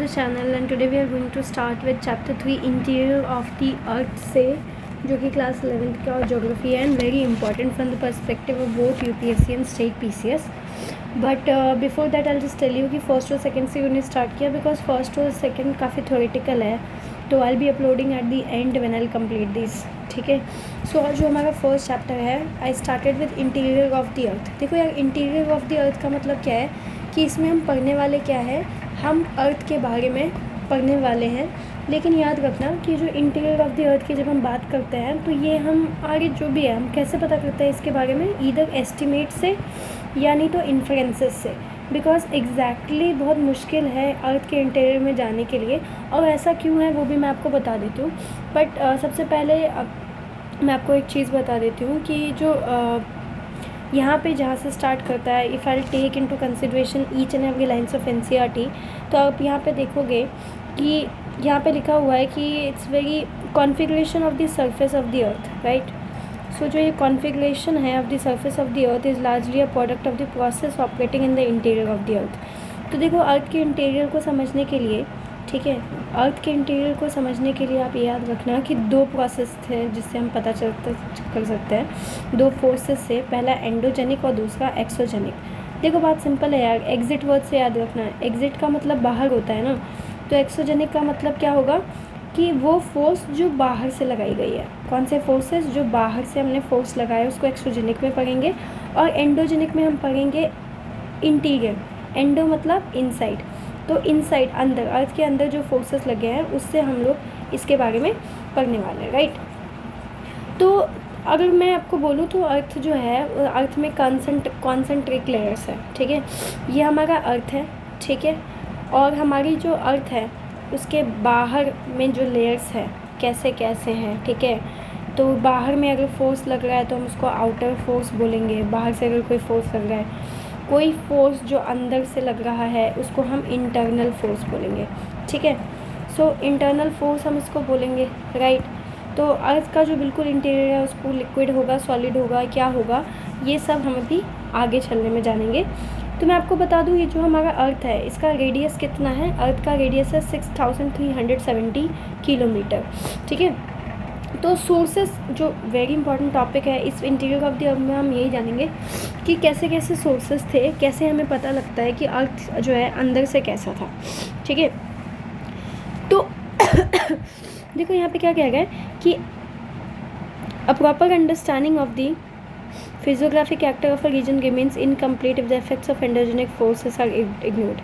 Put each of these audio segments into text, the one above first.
the channel and today we are going to start with chapter 3 interior of the earth से जो कि class 11th का और geography है and very important from the perspective of both UPSC and state PCS. But before that I just tell you कि first और second से unit start किया बिकॉज फर्स्ट और सेकंड काफ़ी थ्योरेटिकल है, तो I be uploading at the end when I complete this. ठीक है, सो आज जो हमारा फर्स्ट चैप्टर है I started with interior of the earth. देखो यार, इंटीरियर ऑफ द अर्थ का मतलब क्या है कि इसमें हम पढ़ने वाले क्या है, हम अर्थ के बारे में पढ़ने वाले हैं. लेकिन याद रखना कि जो इंटीरियर ऑफ द अर्थ की जब हम बात करते हैं तो ये हम आगे जो भी है हम कैसे पता करते हैं इसके बारे में, ईदर एस्टिमेट से या नहीं तो इन्फ्रेंसेस से. बिकॉज एग्जैक्टली बहुत मुश्किल है अर्थ के इंटीरियर में जाने के लिए, और ऐसा क्यों है वो भी मैं आपको बता देती हूँ. बट सबसे पहले मैं आपको एक चीज़ बता देती हूँ कि जो यहाँ पे जहाँ से स्टार्ट करता है, if I take into consideration each and every lines of NCERT, तो आप यहाँ पे देखोगे कि यहाँ पे लिखा हुआ है कि it's very configuration of the surface of the earth, right. So जो ये कॉन्फ़िगरेशन है of the surface of the earth is largely a product of the process operating in the interior of the earth. तो देखो, अर्थ के interior को समझने के लिए, ठीक है, अर्थ के इंटीरियर को समझने के लिए आप ये याद रखना कि दो प्रोसेस थे जिससे हम पता कर सकते हैं, दो फोर्सेस से, पहला एंडोजेनिक और दूसरा एक्सोजेनिक. देखो बात सिंपल है यार, एग्जिट वर्ड से याद रखना है. एग्जिट का मतलब बाहर होता है ना, तो एक्सोजेनिक का मतलब क्या होगा कि वो फोर्स जो बाहर से लगाई गई है. कौन से फोर्सेस जो बाहर से हमने फोर्स लगाया उसको एक्सोजेनिक में पढ़ेंगे, और एंडोजेनिक में हम पढ़ेंगे इंटीरियर. एंडो मतलब इनसाइड, तो इनसाइड अंदर, अर्थ के अंदर जो फोर्सेस लगे हैं उससे हम लोग इसके बारे में पढ़ने वाले हैं, राइट. तो अगर मैं आपको बोलूँ तो अर्थ जो है, अर्थ में कॉन्सेंट्रिक लेयर्स है. ठीक है, ये हमारा अर्थ है. ठीक है, और हमारी जो अर्थ है उसके बाहर में जो लेयर्स है कैसे कैसे हैं. ठीक है, तो बाहर में अगर फोर्स लग रहा है तो हम उसको आउटर फोर्स बोलेंगे. बाहर से अगर कोई फोर्स लग रहा है, कोई फोर्स जो अंदर से लग रहा है उसको हम इंटरनल फोर्स बोलेंगे. ठीक है, सो इंटरनल फोर्स हम इसको बोलेंगे, राइट. तो अर्थ का जो बिल्कुल इंटीरियर है उसको लिक्विड होगा, सॉलिड होगा, क्या होगा, ये सब हम अभी आगे चलने में जानेंगे. तो मैं आपको बता दूँ, ये जो हमारा अर्थ है इसका रेडियस कितना है. अर्थ का रेडियस है 6370 किलोमीटर. ठीक है, तो सोर्सेस जो वेरी इंपॉर्टेंट टॉपिक है इस इंटीरियर ऑफ द अर्थ में हम यही जानेंगे कि कैसे कैसे सोर्सेस थे, कैसे हमें पता लगता है कि अर्थ जो है अंदर से कैसा था. ठीक है, तो देखो यहाँ पे क्या कह रहा है कि a proper understanding of the physiographic character of a region remains incomplete if the effects of endogenic forces are ignored.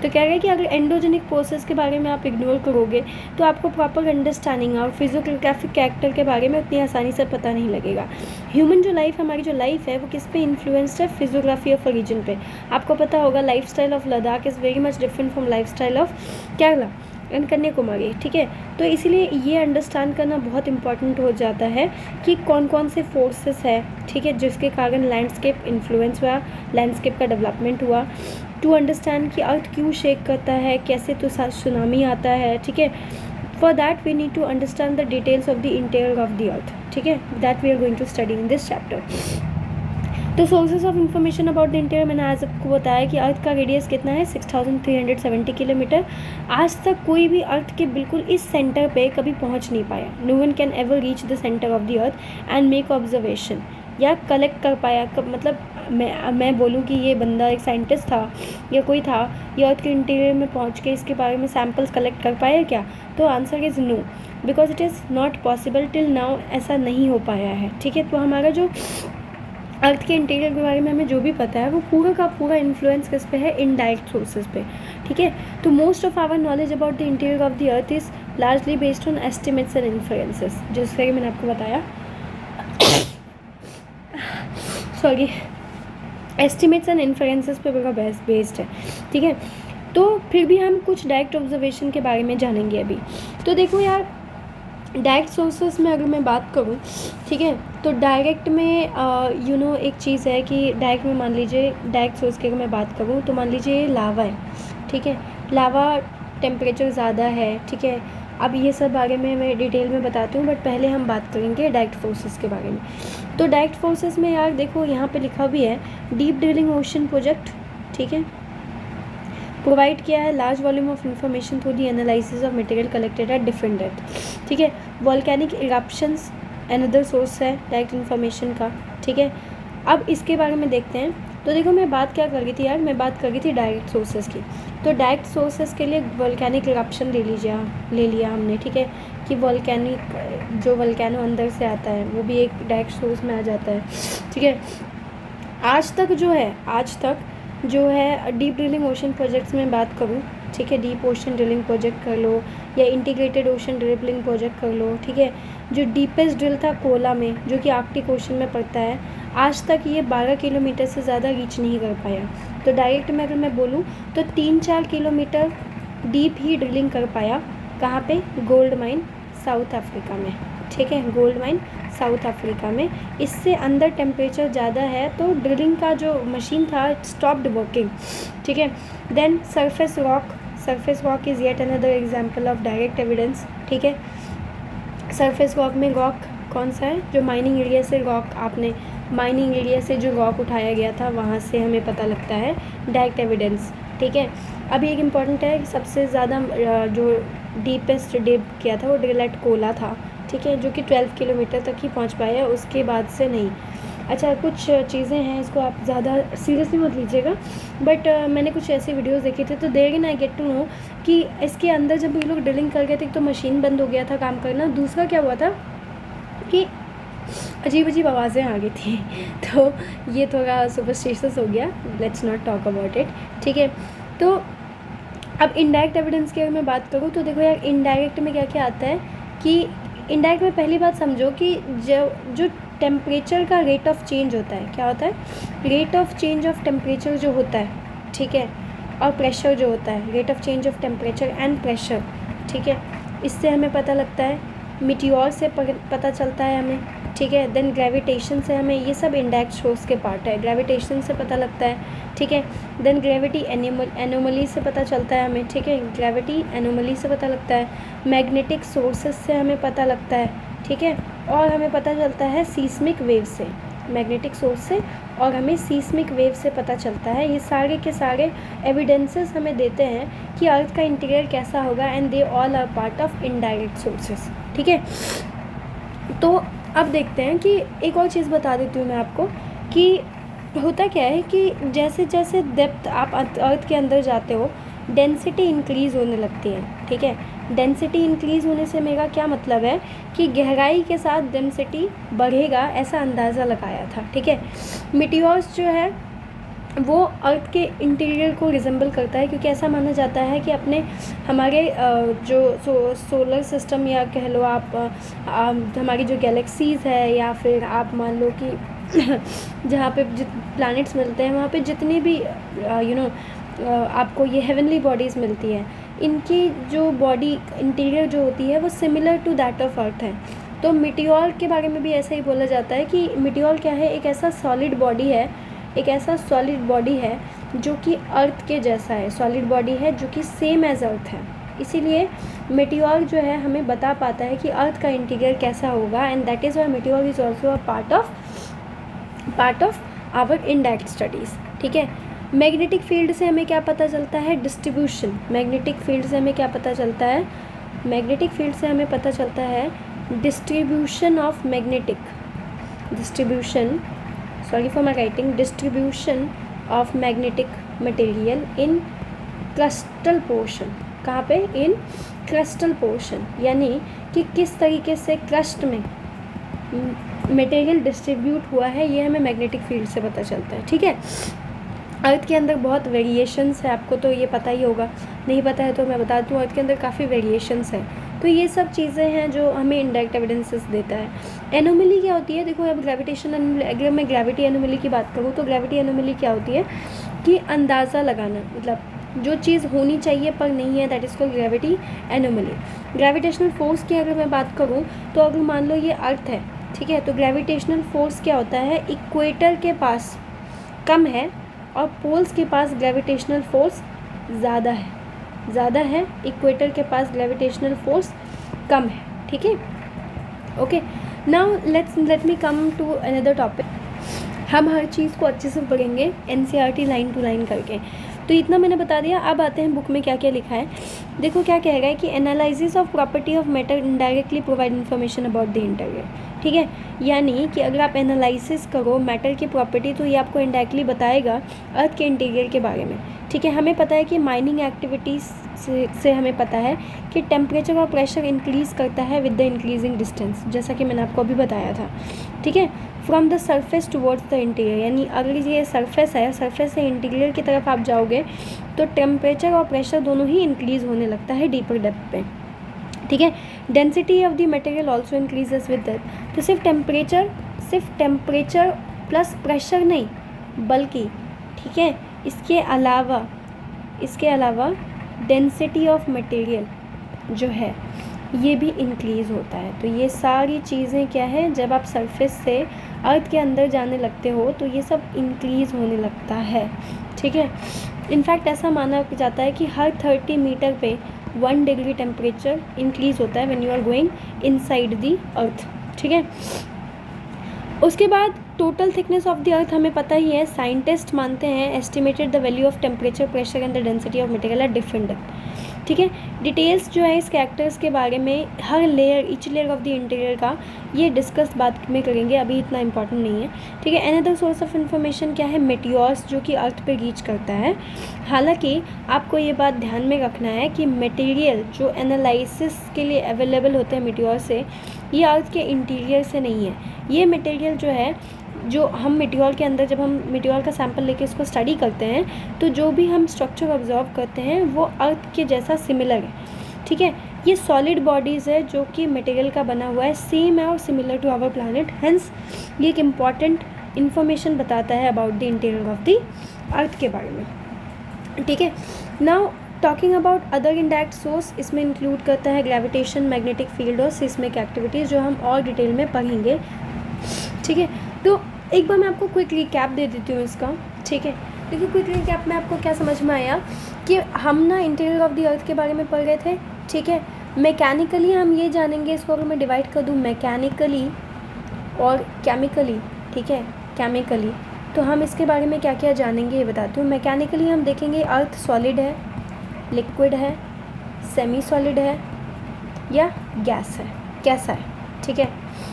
तो कह रहा है कि अगर एंडोजेनिक फोर्सेस के बारे में आप इग्नोर करोगे तो आपको प्रॉपर अंडरस्टैंडिंग और फिजियोग्राफिक कैरेक्टर के बारे में उतनी आसानी से पता नहीं लगेगा. ह्यूमन जो लाइफ, हमारी जो लाइफ है वो किस पे इन्फ्लुएंस्ड है, फिजियोग्राफी ऑफ अ रीजन पे. आपको पता होगा life style of Ladakh is very much different from life style of Kerala and Kanyakumari. ठीक है, तो इसीलिए ये अंडरस्टैंड करना बहुत इंपॉर्टेंट हो जाता है कि कौन कौन से फोर्सेस है, ठीक है, जिसके कारण लैंडस्केप इन्फ्लुएंस हुआ, लैंडस्केप का डेवलपमेंट हुआ. टू अंडरस्टैंड कि अर्थ क्यों शेक करता है, कैसे तो सुनामी आता है. ठीक है, for that we need to understand the details of the interior of the earth. ठीक है, that we are going to study in this chapter. तो sources of information about the interior, मैंने आज आपको बताया कि अर्थ का रेडियस कितना है, 6370 किलोमीटर. आज तक कोई भी अर्थ के बिल्कुल इस सेंटर पे कभी पहुंच नहीं पाया. No one can ever reach the centre of the earth and make observation या कलेक्ट कर पाया. मतलब मैं बोलूँ कि ये बंदा एक साइंटिस्ट था या कोई था, ये अर्थ के इंटीरियर में पहुँच के इसके बारे में सैम्पल्स कलेक्ट कर पाया क्या, तो answer is no, because it is not possible till now. ऐसा नहीं हो पाया है. ठीक है, तो हमारा जो अर्थ के इंटीरियर के बारे में हमें जो भी पता है वो पूरा का पूरा इन्फ्लुएंस किस पे है, इनडायरेक्ट सोर्सेज पे. ठीक है, तो most of our knowledge about the interior of the earth is largely based on estimates and influences, जैसे कि मैंने आपको बताया. सॉरी, एस्टिमेट्स एंड इन्फ्लुएंसेस पे पूरा बेस्ड है. ठीक है, तो फिर भी हम कुछ डायरेक्ट ऑब्जर्वेशन के बारे में जानेंगे अभी. तो देखो यार, डायरेक्ट सोर्सेस में अगर मैं बात करूं, ठीक है, तो डायरेक्ट में एक चीज़ है कि डायरेक्ट में मान लीजिए, डायरेक्ट सोर्स की अगर मैं बात करूं तो मान लीजिए लावा है. ठीक है, लावा टेम्परेचर ज़्यादा है. ठीक है, अब ये सब बारे में मैं डिटेल में बताती हूँ, बट पहले हम बात करेंगे डायरेक्ट फोर्सेस के बारे में. तो डायरेक्ट फोर्सेस में यार देखो यहाँ पे लिखा भी है डीप ड्रिलिंग ओशन प्रोजेक्ट. ठीक है, प्रोवाइड किया है large volume of information through the analysis of material collected at different depth. ठीक है, वॉल्केनिक इरप्शंस अनदर सोर्स है डायरेक्ट इन्फॉर्मेशन का। ठीक है, अब इसके बारे में देखते हैं। तो देखो मैं बात क्या कर रही थी यार, मैं बात कर रही थी डायरेक्ट सोर्सेज की। तो डायरेक्ट सोर्सेज के लिए वॉल्केनिक इरप्शन ले लिया हमने। ठीक है, कि वॉल्केनिक जो वॉल्केनो अंदर से आता है वो भी एक डायरेक्ट सोर्स में आ जाता है। ठीक है, आज तक जो है डीप ड्रिलिंग ओशन प्रोजेक्ट्स में बात करूँ, ठीक है, डीप ओशन ड्रिलिंग प्रोजेक्ट कर लो या इंटीग्रेटेड ओशन ड्रिलिंग प्रोजेक्ट कर लो। ठीक है, जो डीपेस्ट ड्रिल था कोला में, जो कि आर्कटिक ओशन में पड़ता है, आज तक ये 12 किलोमीटर से ज़्यादा रीच नहीं कर पाया। तो डायरेक्ट में अगर मैं बोलूँ तो 3-4 किलोमीटर डीप ही ड्रिलिंग कर पाया। कहाँ पे? गोल्ड माइन साउथ अफ्रीका में। ठीक है, गोल्ड माइन साउथ अफ्रीका में। इससे अंदर टेम्परेचर ज़्यादा है तो ड्रिलिंग का जो मशीन था स्टॉप्ड वर्किंग। ठीक है, then surface rock is yet another example of direct evidence. ठीक है, सरफेस रॉक में रॉक कौन सा है? जो माइनिंग एरिया से जो रॉक उठाया गया था वहाँ से हमें पता लगता है डायरेक्ट एविडेंस। ठीक है, अभी एक इम्पॉर्टेंट है कि सबसे ज़्यादा जो डीपेस्ट डिप किया था वो ड्रिल एट कोला था। ठीक है, जो कि 12 किलोमीटर तक ही पहुँच पाया, उसके बाद से नहीं। अच्छा, कुछ चीज़ें हैं, इसको आप ज़्यादा सीरियसली मत लीजिएगा, बट मैंने कुछ ऐसे वीडियोस देखे थे तो देर इन आई गेट टू नो कि इसके अंदर जब ये लोग ड्रिलिंग कर गए थे तो मशीन बंद हो गया था काम करना। दूसरा क्या हुआ था कि अजीब आवाज़ें आ गई थी तो ये थोड़ा सुपरस्टिशियस हो गया। Let's not talk about it. ठीक है, तो अब इनडायरेक्ट एविडेंस की अगर मैं बात करूँ तो देखो यार, इनडायरेक्ट में क्या क्या आता है कि इनडायरेक्ट में पहली बात समझो कि जो टेम्परेचर का रेट ऑफ चेंज होता है, क्या होता है? Rate of change of temperature जो होता है, ठीक है, और प्रेशर जो होता है, rate of change of temperature and pressure. ठीक है, इससे हमें पता लगता है, मीटियोर से पता चलता है हमें। ठीक है, देन ग्रेविटेशन से हमें, ये सब इनडायरेक्ट सोर्स के पार्ट है। ग्रेविटेशन से पता लगता है। ठीक है, देन ग्रेविटी एनोमली से पता चलता है हमें। ठीक है, ग्रेविटी एनोमली से पता लगता है। मैग्नेटिक सोर्सेस से हमें पता लगता है। ठीक है, और हमें पता चलता है सीस्मिक वेव से, मैग्नेटिक सोर्स से, और हमें सीस्मिक वेव से पता चलता है। ये सारे के सारे एविडेंसेस हमें देते हैं कि अर्थ का इंटीरियर कैसा होगा, and they all are part of indirect sources. ठीक है, तो अब देखते हैं कि एक और चीज़ बता देती हूँ मैं आपको कि होता क्या है कि जैसे जैसे डेप्थ आप अर्थ के अंदर जाते हो, डेंसिटी इंक्रीज़ होने लगती है। ठीक है, डेंसिटी इंक्रीज़ होने से मेरा क्या मतलब है कि गहराई के साथ डेंसिटी बढ़ेगा, ऐसा अंदाज़ा लगाया था। ठीक है, मीटियोर्स जो है वो अर्थ के इंटीरियर को रिजेंबल करता है, क्योंकि ऐसा माना जाता है कि हमारे जो सोलर सिस्टम, या कह लो आप हमारी जो गैलेक्सीज़ है, या फिर आप मान लो कि जहाँ पे प्लैनेट्स मिलते हैं वहाँ पे जितनी भी आपको ये हेवनली बॉडीज़ मिलती हैं, इनकी जो बॉडी इंटीरियर जो होती है वो similar to that of earth है। तो मीटियोर के बारे में भी ऐसा ही बोला जाता है कि मीटियोर क्या है? एक ऐसा सॉलिड बॉडी है जो कि अर्थ के जैसा है, सॉलिड बॉडी है जो कि सेम एज अर्थ है। इसीलिए मीटियोर जो है हमें बता पाता है कि अर्थ का इंटीरियर कैसा होगा, and that is why meteor is also a part of our indirect studies. ठीक है, मैग्नेटिक फील्ड से हमें क्या पता चलता है? डिस्ट्रीब्यूशन। मैग्नेटिक फील्ड से हमें क्या पता चलता है? मैग्नेटिक फील्ड से हमें पता चलता है distribution of distribution of magnetic material in crustal portion. कहाँ पे? इन क्रस्टल पोर्शन, यानी कि किस तरीके से क्रस्ट में मटेरियल डिस्ट्रीब्यूट हुआ है, ये हमें मैग्नेटिक फील्ड से पता चलता है। ठीक है, अर्थ के अंदर बहुत वेरिएशंस है, आपको तो ये पता ही होगा, नहीं पता है तो मैं बता दूँ, अर्थ के अंदर काफ़ी वेरिएशंस है। तो ये सब चीज़ें हैं जो हमें इनडायरेक्ट एविडेंसेस देता है। एनोमली क्या होती है? देखो, अब अगर मैं ग्रेविटी एनोमली की बात करूँ तो ग्रेविटी एनोमली क्या होती है कि अंदाज़ा लगाना, मतलब जो चीज़ होनी चाहिए पर नहीं है, that is called gravity anomaly. Gravitational force की अगर मैं बात करूँ तो अगर मान लो ये अर्थ है, ठीक है, तो ग्रेविटेशनल फोर्स क्या होता है? इक्वेटर के पास कम है और पोल्स के पास ग्रेविटेशनल फोर्स ज़्यादा है, इक्वेटर के पास ग्रेविटेशनल फोर्स कम है। ठीक है, okay, now let me come to another topic. हम हर चीज़ को अच्छे से पढ़ेंगे NCERT लाइन टू लाइन करके। तो इतना मैंने बता दिया। अब आते हैं बुक में क्या क्या लिखा है। देखो क्या कह रहा है कि analysis of property of matter indirectly provide information about the interior. ठीक है, यानी कि अगर आप एनालिसिस करो मैटर की प्रॉपर्टी तो ये आपको इनडायरेक्टली बताएगा अर्थ के इंटीरियर के बारे में। ठीक है, हमें पता है कि माइनिंग एक्टिविटीज़ से हमें पता है कि टेम्परेचर और प्रेशर इंक्रीज़ करता है विद द इंक्रीजिंग डिस्टेंस, जैसा कि मैंने आपको अभी बताया था। ठीक है, from the surface towards the interior, यानी अगर ये सरफेस है, सरफेस से इंटीरियर की तरफ आप जाओगे तो टेम्परेचर और प्रेशर दोनों ही इंक्रीज़ होने लगता है डीपर डेप्थ पे। ठीक है, density of the material also increases with that. तो सिर्फ टेम्परेचर प्लस प्रेशर नहीं, बल्कि ठीक है इसके अलावा डेंसिटी ऑफ मटेरियल जो है ये भी इंक्रीज़ होता है। तो ये सारी चीज़ें क्या है, जब आप सरफेस से अर्थ के अंदर जाने लगते हो तो ये सब इंक्रीज़ होने लगता है। ठीक है, इनफैक्ट ऐसा माना जाता है कि हर 30 मीटर पे 1 डिग्री टेम्परेचर इंक्रीज़ होता है when you are going inside the earth. ठीक है, उसके बाद total thickness of the earth हमें पता ही है, साइंटिस्ट मानते हैं estimated the value of temperature, pressure and the density of material at different depth. ठीक है, डिटेल्स जो है इस कैरेक्टर्स के बारे में हर layer, each layer of the interior का ये डिस्कस बाद में करेंगे, अभी इतना इंपॉर्टेंट नहीं है। ठीक है, अनदर सोर्स ऑफ इन्फॉर्मेशन क्या है, मेटियोर्स जो कि अर्थ पे रीच करता है। हालांकि आपको ये बात ध्यान में रखना है कि मटेरियल जो एनालिसिस के लिए अवेलेबल होते हैं मेटियोर से, ये अर्थ के इंटीरियर से नहीं है। ये मटेरियल जो है, जो हम मेटियोर के अंदर, जब हम मेटियोर का सैंपल लेके इसको स्टडी करते हैं तो जो भी हम स्ट्रक्चर ऑब्जर्व करते हैं वो अर्थ के जैसा सिमिलर है। ठीक है, ये सॉलिड बॉडीज़ है जो कि मटेरियल का बना हुआ है, सेम है और similar to our planet. Hence ये एक इम्पॉर्टेंट इन्फॉर्मेशन बताता है about the interior of the earth के बारे में। ठीक है, now talking about other indirect source, इसमें इंक्लूड करता है ग्रेविटेशन, मैग्नेटिक फील्ड और सिस्मिक एक्टिविटीज़, जो हम और डिटेल में पढ़ेंगे। ठीक है, तो एक बार मैं आपको क्विक रिकैप दे देती हूँ इसका। ठीक है, देखिए क्विक रिकैप में आपको क्या समझ में आया कि हम ना इंटीरियर ऑफ द अर्थ के बारे में पढ़ रहे थे। ठीक है, मैकेनिकली हम ये जानेंगे, इसको अगर मैं डिवाइड कर दूँ मैकेनिकली और केमिकली, ठीक है, केमिकली, तो हम इसके बारे में क्या क्या जानेंगे ये बताती हूँ। मैकेनिकली हम देखेंगे अर्थ सॉलिड है, लिक्विड है, सेमी सॉलिड है या गैस है, कैसा है। ठीक है,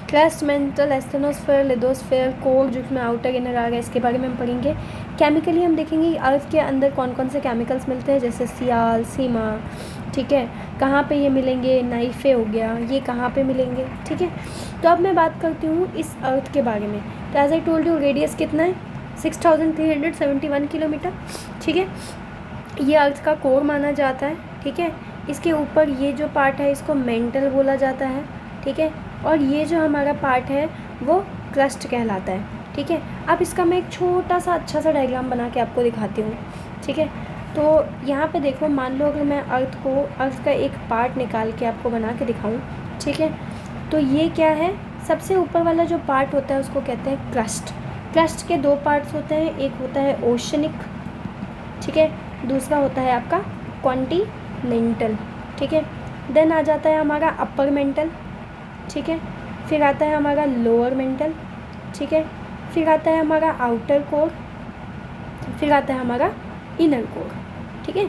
crust, mental, asthenosphere, lithosphere, core जिसमें आउटर इनर आ गया, इसके बारे में हम पढ़ेंगे। केमिकली हम देखेंगे अर्थ के अंदर कौन कौन से केमिकल्स मिलते हैं, जैसे सियाल, सीमा, ठीक है, कहाँ पे ये मिलेंगे, नाइफे हो गया, ये कहाँ पे मिलेंगे। ठीक है, तो अब मैं बात करती हूँ इस अर्थ के बारे में। तो as I told you, radius कितना है, 6371 किलोमीटर। ठीक है, ये अर्थ का कोर माना जाता है। ठीक है, इसके ऊपर ये जो पार्ट है इसको मेंटल बोला जाता है। ठीक है, और ये जो हमारा पार्ट है वो क्रस्ट कहलाता है। ठीक है, अब इसका मैं एक छोटा सा अच्छा सा डायग्राम बना के आपको दिखाती हूँ। ठीक है, तो यहाँ पे देखो, मान लो अगर मैं अर्थ का एक पार्ट निकाल के आपको बना के दिखाऊँ। ठीक है, तो ये क्या है, सबसे ऊपर वाला जो पार्ट होता है उसको कहते हैं क्रस्ट। क्रस्ट के 2 पार्ट्स होते हैं, एक होता है ओशनिक, ठीक है, दूसरा होता है आपका कॉन्टिनेंटल। ठीक है, देन आ जाता है हमारा अपर मेंटल। ठीक है, फिर आता है हमारा लोअर मेंटल। ठीक है, फिर आता है हमारा आउटर कोर, फिर आता है हमारा इनर कोर। ठीक है,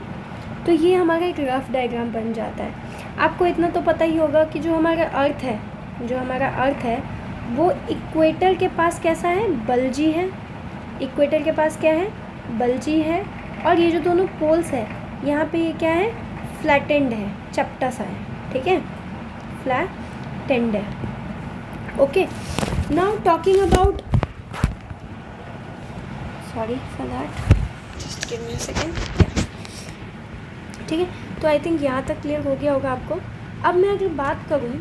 तो ये हमारा एक रफ डायग्राम बन जाता है। आपको इतना तो पता ही होगा कि जो हमारा अर्थ है वो इक्वेटर के पास कैसा है, बल्जी है। इक्वेटर के पास क्या है, बल्जी है, और ये जो दोनों पोल्स है यहाँ पे ये क्या है, फ्लैटेंड है, चपटा सा है। ठीक है, फ्लैटेंड है। Okay, now talking about, sorry for that, just give me a second. ठीक है, तो आई थिंक यहाँ तक क्लियर हो गया होगा आपको। अब मैं अगर बात करूँ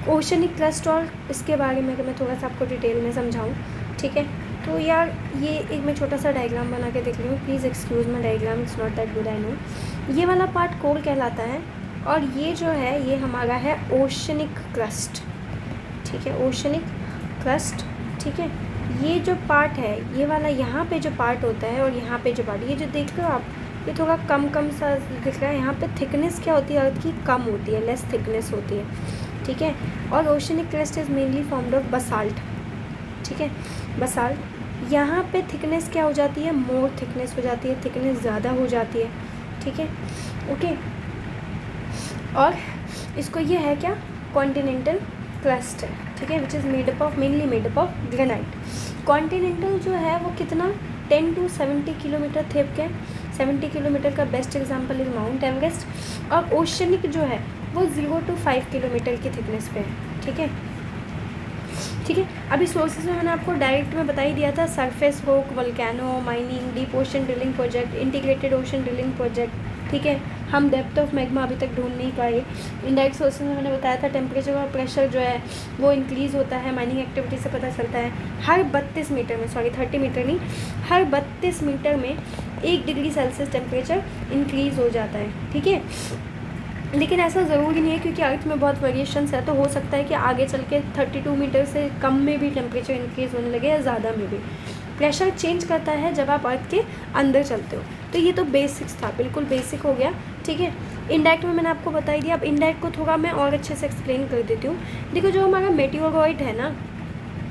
ओशनिक क्रस्ट और इसके बारे में, अगर मैं थोड़ा सा आपको डिटेल में समझाऊँ। ठीक है, तो यार ये एक मैं छोटा सा डायग्राम बना के देख रही हूँ, please excuse my diagram, it's not that good, I know. ये वाला पार्ट कोर कहलाता है, और ये जो है ये हमारा है ओशनिक क्रस्ट। ठीक है, ओशनिक क्रस्ट। ठीक है, ये जो पार्ट है, ये वाला यहाँ पे जो पार्ट होता है और यहाँ पे जो पार्ट, ये जो देख रहे हो आप, ये थोड़ा कम सा दिख रहा है। यहाँ पे थिकनेस क्या होती है अर्थ की, कम होती है, लेस थिकनेस होती है। ठीक है, और oceanic crust is mainly formed of basalt. ठीक है, बसाल्ट। यहाँ पे थिकनेस क्या हो जाती है, मोर थिकनेस हो जाती है, थिकनेस ज़्यादा हो जाती है, ठीक है, ओके। और इसको ये है क्या, कॉन्टिनेंटल क्रस्ट है, ठीक है, which is mainly made up of granite. Continental जो है वो कितना 10 to 70 किलोमीटर थिक है, 70 किलोमीटर का best example is mount Everest. और ओशनिक जो है वो 0 to 5 किलोमीटर की थिकनेस पे है, ठीक है, ठीक है। अभी सोर्सेज में मैंने आपको डायरेक्ट में बता ही दिया था, सरफेस रोक, volcano, mining, deep ocean drilling project, integrated ocean drilling project, ठीक है। हम डेप्थ ऑफ मैग्मा अभी तक ढूंढ नहीं पाए। इनडायरेक्ट सोर्सेज में मैंने बताया था टेम्परेचर और प्रेशर जो है वो इंक्रीज़ होता है, माइनिंग एक्टिविटी से पता चलता है। हर 32 मीटर में, सॉरी 30 मीटर नहीं, हर 32 मीटर में 1 डिग्री सेल्सियस टेम्परेचर इंक्रीज़ हो जाता है, ठीक है। लेकिन ऐसा ज़रूरी नहीं है, क्योंकि अर्थ में बहुत वेरिएशंस है, तो हो सकता है कि आगे चल के 32 मीटर से कम में भी टेम्परेचर इंक्रीज़ होने लगे या ज़्यादा में भी। प्रेशर चेंज करता है जब आप अर्थ के अंदर चलते हो। तो ये तो बेसिक्स था, बिल्कुल बेसिक हो गया, ठीक है। इनडायरेक्ट में मैंने आपको बता ही दिया। अब इनडायरेक्ट को थोड़ा मैं और अच्छे से एक्सप्लेन कर देती हूँ। देखो, जो हमारा मेटियोरॉइड है ना,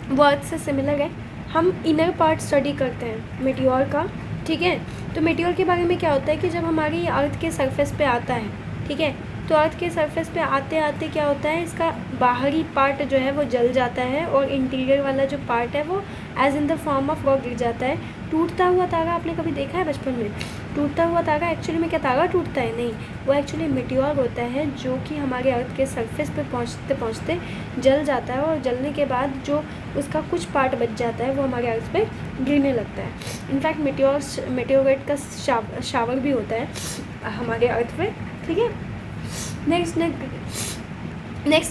वो अर्थ से सिमिलर है। हम इनर पार्ट स्टडी करते हैं मेटियोर का, ठीक है। तो मेटियोर के बारे में क्या होता है कि जब हमारी अर्थ के सरफेस पे आता है, ठीक है, तो अर्थ के सरफेस पे आते आते क्या होता है, इसका बाहरी पार्ट जो है वो जल जाता है और इंटीरियर वाला जो पार्ट है वो as in the form of rock गिर जाता है। टूटता हुआ तारा आपने कभी देखा है बचपन में? टूटता हुआ तारा एक्चुअली में क्या तारा टूटता है? नहीं, वो एक्चुअली मेटियोर होता है जो कि हमारे अर्थ के सरफेस पे पहुँचते पहुँचते जल जाता है, और जलने के बाद जो उसका कुछ पार्ट बच जाता है वो हमारे अर्थ पे गिरने लगता है। इनफैक्ट मेटियोराइट का शावर भी होता है हमारे अर्थ पे, ठीक है। नेक्स्ट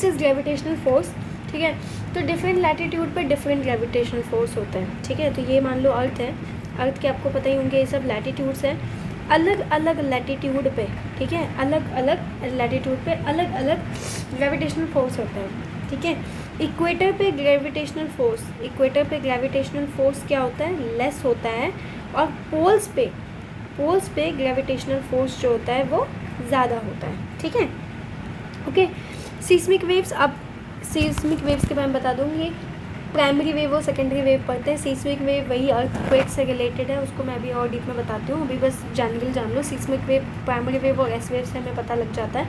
इज़ ग्रेविटेशनल फोर्स, ठीक है। तो डिफरेंट लैटिट्यूड पे डिफरेंट ग्रेविटेशनल फोर्स होता है, ठीक है। तो ये मान लो अर्थ है, अर्थ के आपको पता ही होंगे ये सब लैटिट्यूड्स हैं। अलग अलग लैटिट्यूड पे, ठीक है, अलग अलग लैटिट्यूड पे अलग अलग ग्रेविटेशनल फोर्स होता है, ठीक है। इक्वेटर पे ग्रेविटेशनल फोर्स क्या होता है? लेस होता है। और पोल्स पे ग्रेविटेशनल फोर्स जो होता है वो ज़्यादा होता है, ठीक है, ओके। सीस्मिक वेव्स, अब सीस्मिक वेव्स के बारे में बता दूँगी। प्राइमरी वेव और सेकेंडरी वेव पढ़ते हैं। सीस्मिक वेव वही अर्थक्वेक से रिलेटेड है, उसको मैं अभी और डीप में बताती हूँ। अभी बस जान लो सिस्मिक वेव, प्राइमरी वेव और एस वेव से हमें पता लग जाता है।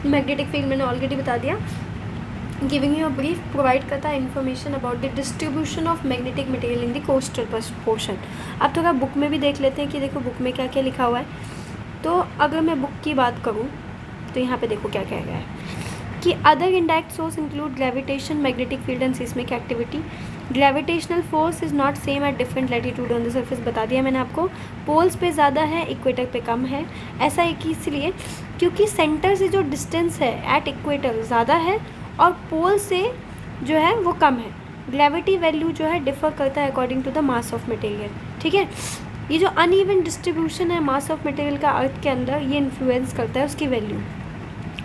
मैग्नेटिक फील्ड मैंने ऑलरेडी बता दिया। Giving you a brief, provide करता है information about the distribution of magnetic material in the coastal portion. अब थोड़ा बुक में भी देख लेते हैं कि देखो बुक में क्या क्या लिखा हुआ है। तो अगर मैं बुक की बात करूँ तो यहाँ पे देखो क्या क्या है कि other indirect source include gravitation, magnetic field and seismic activity. Gravitational force is not same at different latitude on the surface, बता दिया मैंने आपको। पोल्स पे ज़्यादा है, इक्वेटर पे कम है। ऐसा है कि इसलिए क्योंकि सेंटर से जो डिस्टेंस है एट इक्वेटर ज़्यादा है और पोल से जो है वो कम है। ग्रेविटी वैल्यू जो है डिफर करता है according to the mass of material, ठीक है। ये जो अनइवन डिस्ट्रीब्यूशन है मास ऑफ मटेरियल का अर्थ के अंदर, ये इन्फ्लुएंस करता है उसकी वैल्यू,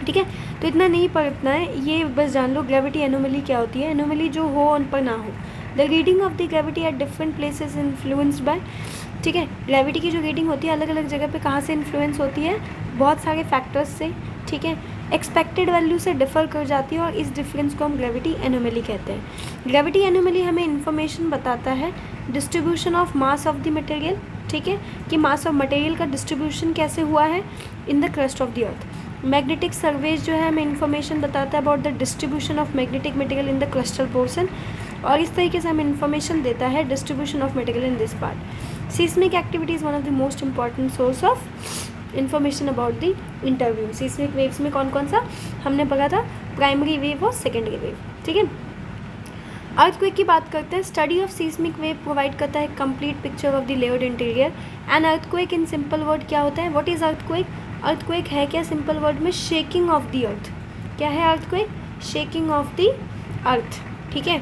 ठीक है। तो इतना नहीं पढ़ना है, ये बस जान लो ग्रेविटी एनोमली क्या होती है। एनोमली जो हो उन पर ना हो। The reading of the gravity at different places influenced by, ठीक है। ग्रेविटी की जो रीडिंग होती है अलग अलग जगह पे कहाँ से इन्फ्लुएंस होती है? बहुत सारे फैक्टर्स से, ठीक है। एक्सपेक्टेड वैल्यू से डिफर कर जाती है और इस डिफरेंस को हम ग्रेविटी एनोमली कहते हैं। ग्रेविटी एनोमली हमें इन्फॉर्मेशन बताता है distribution of mass of the material, ठीक है, कि मास ऑफ मटेरियल का डिस्ट्रीब्यूशन कैसे हुआ है in the crust of the earth. Magnetic surveys जो है हमें इन्फॉर्मेशन बताता है about the distribution of magnetic material in the crustal portion, और इस तरीके से हमें इन्फॉर्मेशन देता है distribution of material in this part. Seismic activity is one of the most important source of information about the interview. Seismic waves में कौन कौन सा हमने पढ़ा था? प्राइमरी वेव और सेकेंडरी वेव, ठीक है। अर्थक्वेक की बात करते हैं। Study of seismic wave provide करता है complete picture of the layered interior. And earthquake in simple word क्या होता है? What is earthquake? अर्थक्वेक है क्या सिंपल वर्ड में? शेकिंग ऑफ द अर्थ। क्या है earthquake? Shaking of the earth, ठीक है।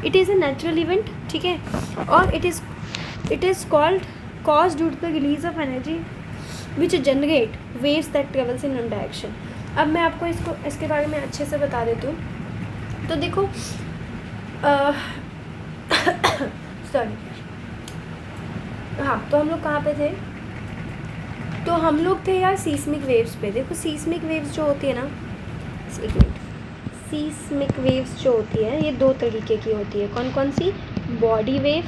It is a natural event, ठीक है, और it is called cause due to the release of energy which generate waves that travels in one direction. अब मैं आपको इसके बारे में अच्छे से बता देती हूँ। तो देखो सॉरी हाँ, तो हम लोग कहाँ पे थे? तो हम लोग थे यार सीस्मिक वेव्स पे। देखो सीस्मिक वेव्स जो होती है ना, एक मिनट, सीस्मिक वेव्स जो होती है ये दो तरीके की होती है। कौन कौन सी? बॉडी वेव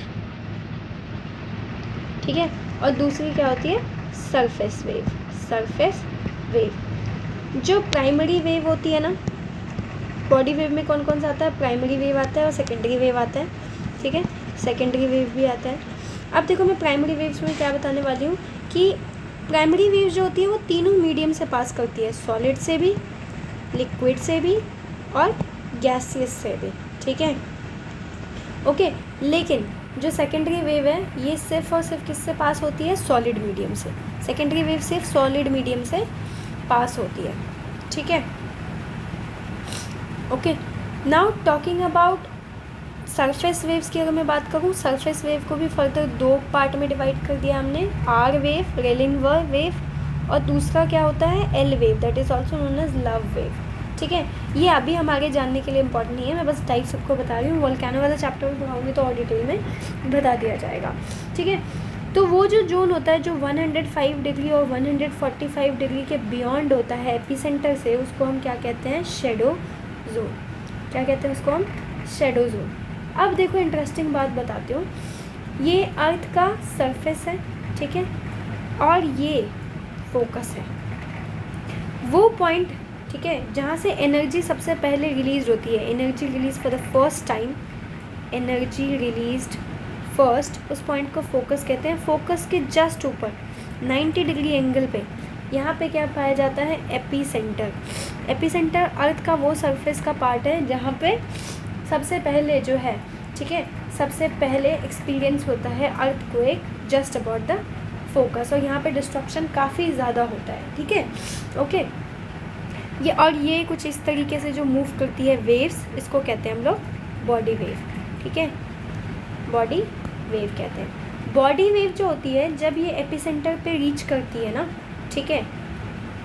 ठीक है, और दूसरी क्या होती है, सरफेस वेव। सरफेस वेव जो प्राइमरी वेव होती है ना, बॉडी वेव में कौन कौन सा आता है, प्राइमरी वेव आता है और सेकेंडरी वेव आता है, ठीक है, सेकेंडरी वेव भी आता है। अब देखो मैं प्राइमरी वेव्स में क्या बताने वाली हूँ कि प्राइमरी वेव जो होती है वो तीनों मीडियम से पास करती है, सॉलिड से भी, लिक्विड से भी और गैसियस से भी, ठीक है, ओके। लेकिन जो सेकेंडरी वेव है ये सिर्फ और सिर्फ किससे पास होती है, सॉलिड मीडियम से। सेकेंडरी वेव सिर्फ सॉलिड मीडियम से पास होती है, ठीक है, okay. Now talking about surface waves की अगर मैं बात करूँ, सरफेस वेव को भी फर्दर दो पार्ट में डिवाइड कर दिया हमने, आर वेव, रेलिनवर वेव, और दूसरा क्या होता है, L wave, that is also known as love wave, ठीक है। ये अभी हमारे जानने के लिए इम्पोर्टेंट नहीं है, मैं बस टाइप सबको बता रही हूँ, वोल्केनो वाला चैप्टर में पढ़ाऊँगी तो और डिटेल में बता दिया जाएगा, ठीक है। तो वो जो जोन होता है जो 105 डिग्री और 145 डिग्री के बियॉन्ड होता है एपिसेंटर से, उसको हम क्या कहते हैं, शेडो जोन। क्या कहते हैं उसको हम, शेडो जोन। अब देखो इंटरेस्टिंग बात बताती हूँ, ये अर्थ का सरफेस है, ठीक है, और ये फोकस है, वो पॉइंट, ठीक है, जहाँ से एनर्जी सबसे पहले रिलीज होती है, energy release for the first time, energy released first, उस पॉइंट को फोकस कहते हैं। फोकस के जस्ट ऊपर 90 डिग्री एंगल पे यहाँ पे क्या पाया जाता है, एपीसेंटर। एपीसेंटर अर्थ का वो सरफेस का पार्ट है जहाँ पे सबसे पहले जो है, ठीक है, सबसे पहले एक्सपीरियंस होता है earthquake just about the focus, और यहाँ पे डिस्ट्रक्शन काफ़ी ज़्यादा होता है, ठीक है, ओके। ये और ये कुछ इस तरीके से जो मूव करती है वेव्स, इसको कहते हैं हम लोग बॉडी वेव, ठीक है, बॉडी वेव कहते हैं। बॉडी वेव जो होती है जब ये एपिसेंटर पे रीच करती है ना, ठीक है,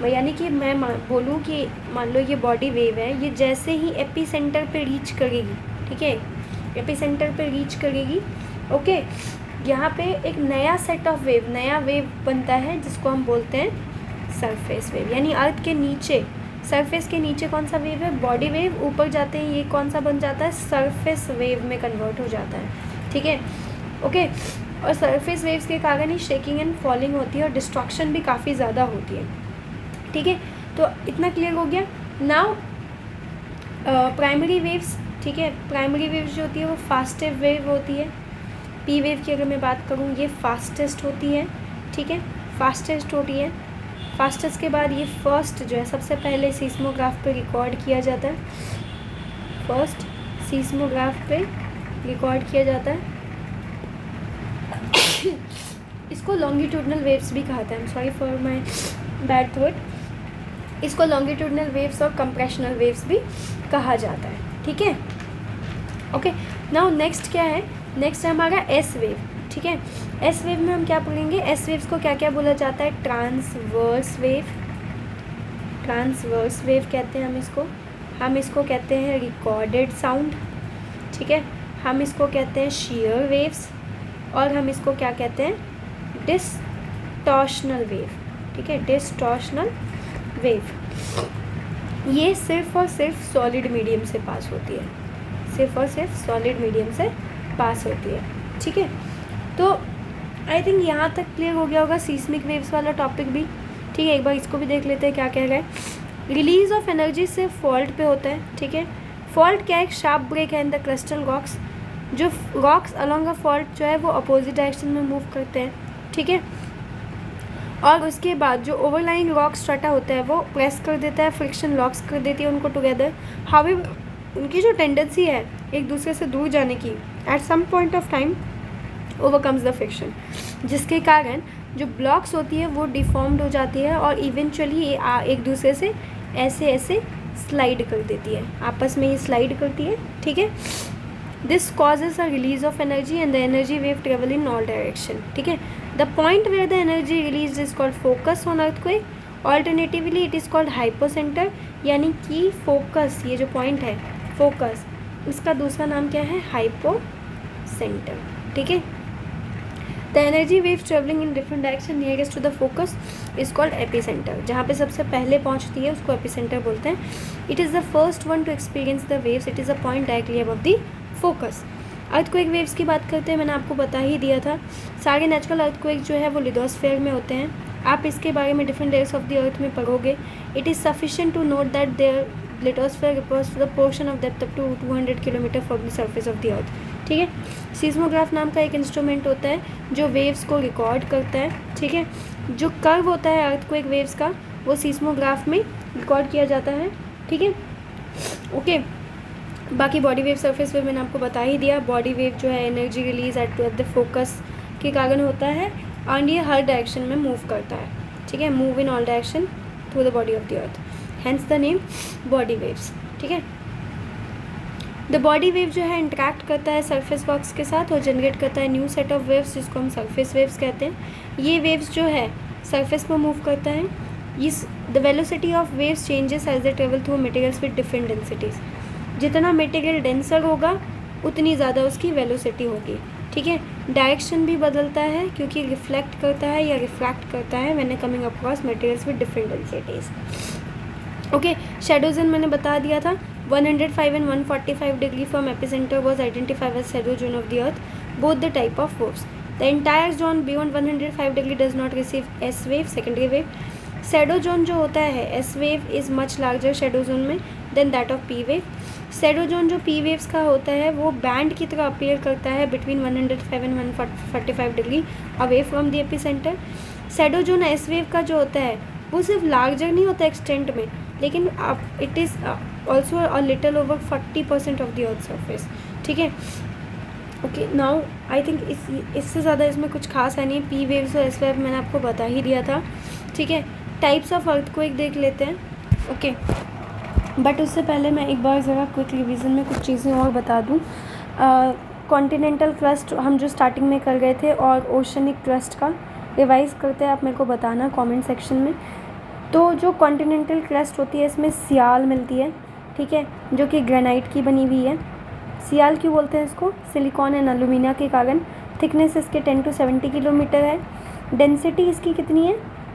यानी कि मैं बोलूँ कि मान लो ये बॉडी वेव है, ये जैसे ही एपिसेंटर पे रीच करेगी, ठीक है, एपिसेंटर पे रीच करेगी, ओके, यहाँ पे एक नया सेट ऑफ वेव, नया वेव बनता है जिसको हम बोलते हैं सरफेस वेव। यानी अर्थ के नीचे, सरफेस के नीचे कौन सा वेव है, बॉडी वेव, ऊपर जाते ही ये कौन सा बन जाता है, सरफेस वेव में कन्वर्ट हो जाता है, ठीक है, ओके। और सरफेस वेव्स के कारण ही शेकिंग एंड फॉलिंग होती है और डिस्ट्रक्शन भी काफ़ी ज़्यादा होती है, ठीक है। तो इतना क्लियर हो गया। नाउ प्राइमरी वेव्स, ठीक है, प्राइमरी वेव्स जो होती है वो फास्टेस्ट वेव होती है। पी वेव की अगर मैं बात करूँ, ये फास्टेस्ट होती है, ठीक है, फास्टेस्ट होती है। फास्टेस्ट के बाद ये फर्स्ट जो है सबसे पहले सीस्मोग्राफ पे रिकॉर्ड किया जाता है, फर्स्ट सीस्मोग्राफ पे रिकॉर्ड किया जाता है। इसको लॉन्गिट्यूडनल वेव्स भी कहा था, I am sorry for my bad throat. इसको लॉन्गिट्यूडनल वेव्स और कंप्रेशनल वेव्स भी कहा जाता है, ठीक है, ओके। नाउ नेक्स्ट क्या है, नेक्स्ट है हमारा एस वेव, ठीक है। एस वेव में हम क्या पढ़ेंगे, एस वेव्स को क्या क्या बोला जाता है, ट्रांसवर्स वेव, ट्रांसवर्स वेव कहते हैं हम इसको कहते हैं रिकॉर्डेड साउंड, ठीक है, हम इसको कहते हैं शेयर वेव्स, और हम इसको क्या कहते हैं, डिस्टॉर्शनल वेव, ठीक है, डिस्टॉर्शनल वेव। ये सिर्फ और सिर्फ सॉलिड मीडियम से पास होती है, सिर्फ और सिर्फ सॉलिड मीडियम से पास होती है, ठीक है। तो आई थिंक यहाँ तक क्लियर हो गया होगा सीस्मिक वेव्स वाला टॉपिक भी, ठीक है। एक बार इसको भी देख लेते हैं क्या कह रहा है। रिलीज ऑफ एनर्जी सिर्फ फॉल्ट पे होता है, ठीक है। फॉल्ट क्या है, एक शार्प ब्रेक है इन द क्रिस्टल रॉक्स, जो रॉक्स अलॉन्ग अ फॉल्ट जो है वो अपोजिट डायरेक्शन में मूव करते हैं, ठीक है। और उसके बाद जो ओवरलाइंग रॉक स्ट्रटा होता है वो प्रेस कर देता है, फ्रिक्शन लॉक्स कर देती है उनको टुगेदर। हाउएवर उनकी जो टेंडेंसी है एक दूसरे से दूर जाने की, at some point of time overcomes the friction, जिसके कारण जो ब्लॉक्स होती है वो डिफॉर्म्ड हो जाती है और इवेंचुअली एक दूसरे से ऐसे ऐसे स्लाइड कर देती है, आपस में ये स्लाइड करती है, ठीक है। This causes a release of energy and the energy wave travel in all direction, ठीक है। The point where the energy release is called focus on earthquake, alternatively it is called hypocentre, यानी कि focus, ये जो point है focus, इसका दूसरा नाम क्या है, हाइपोसेंटर, ठीक है। The energy wave travelling in different direction nearest to the focus is called epicentre, जहाँ पे सबसे पहले पहुँचती है उसको एपिसेंटर बोलते हैं। It is the first one two experience the waves, it is a point directly above the focus. Earthquake waves की बात करते हैं, मैंने आपको बता ही दिया था, सारे नेचुरल अर्थक्वेक जो है वो लिथोस्फीयर में होते हैं। आप इसके बारे में different layers of the earth में पढ़ोगे। It is sufficient to note that there lithosphere reports the portion of depth up to 200 kilometre from the surface of the earth. ठीक है, सीस्मोग्राफ नाम का एक इंस्ट्रूमेंट होता है जो वेव्स को रिकॉर्ड करता है। ठीक है, जो कर्व होता है अर्थक्वेक वेव्स का वो सीस्मोग्राफ में रिकॉर्ड किया जाता है। ठीक है, ओके। बाकी बॉडी वेव, सरफेस वेव मैंने आपको बता ही दिया। बॉडी वेव जो है energy release at the focus के कारण होता है एंड ये हर डायरेक्शन में मूव करता है। ठीक है, move in all direction through the body of the earth, hence the name body waves. ठीक है, द बॉडी वेव जो है इंटरेक्ट करता है सरफेस बॉक्स के साथ और जनरेट करता है न्यू सेट ऑफ वेव्स जिसको हम सरफेस वेव्स कहते हैं। ये वेव्स जो है सरफेस पर मूव करता है। इस the velocity of waves changes as they travel through materials with different densities. जितना मटेरियल डेंसर होगा उतनी ज़्यादा उसकी वेलोसिटी होगी। ठीक है, डायरेक्शन भी बदलता है क्योंकि रिफ्लेक्ट करता है या रिफ्रैक्ट करता है when coming across materials with different densities. Okay, shadow zone मैंने बता दिया था। 105 and 145 degree from epicenter was identified as shadow zone of the earth, both the type of waves. The entire zone beyond 105 degree does not receive S wave, secondary wave. Shadow zone जो होता है S wave is much larger shadow zone में than that of P wave. Shadow zone जो P waves का होता है वो band की तरह अपीयर करता है between 105 and 145 degree away from the epicenter. Shadow zone S wave का जो होता है वो सिर्फ लार्जर नहीं होता एक्सटेंट में, लेकिन it is also a little over 40% of the earth surface. ठीक है, ओके। नाउ आई थिंक इससे ज़्यादा इसमें कुछ खास है नहीं। पी वेव्स और एस वेव मैंने आपको बता ही दिया था। ठीक है, टाइप्स ऑफ अर्थक्वेक देख लेते हैं। ओके, बट उससे पहले मैं एक बार ज़रा क्विक रिवीजन में कुछ चीज़ें और बता दूँ। कॉन्टिनेंटल क्रस्ट हम जो स्टार्टिंग में कर गए थे और ओशनिक क्रस्ट का रिवाइज करते हैं, आप मेरे को बताना कमेंट सेक्शन में। तो जो कॉन्टिनेंटल क्रस्ट होती है इसमें सियाल मिलती है। ठीक है, जो कि ग्रेनाइट की बनी हुई है। सियाल क्यों बोलते हैं इसको? सिलिकॉन एंड एल्यूमिनिया के कारण। थिकनेस इसके 10 to 70 किलोमीटर है। डेंसिटी इसकी कितनी है?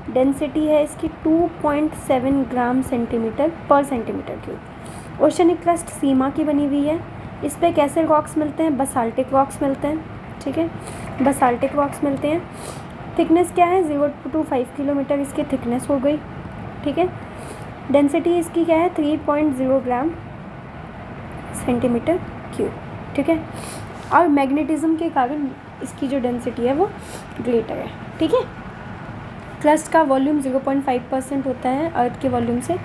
डेंसिटी है इसकी 2.7 ग्राम सेंटीमीटर पर सेंटीमीटर क्यूब। ओशनिक क्रस्ट सीमा की बनी हुई है। इस पर कैसे रॉक्स मिलते हैं? बसाल्टिक रॉक्स मिलते हैं। ठीक है, बसाल्टिक रॉक्स मिलते हैं। थिकनेस क्या है? 0 to 5 किलोमीटर इसकी थिकनेस हो गई। ठीक है, डेंसिटी इसकी क्या है? 3.0 ग्राम सेंटीमीटर क्यूब। ठीक है, और मैग्नेटिज्म के कारण इसकी जो डेंसिटी है वो ग्रेटर है। ठीक है, क्रस्ट का वॉल्यूम 0.5% होता है अर्थ के वॉल्यूम से।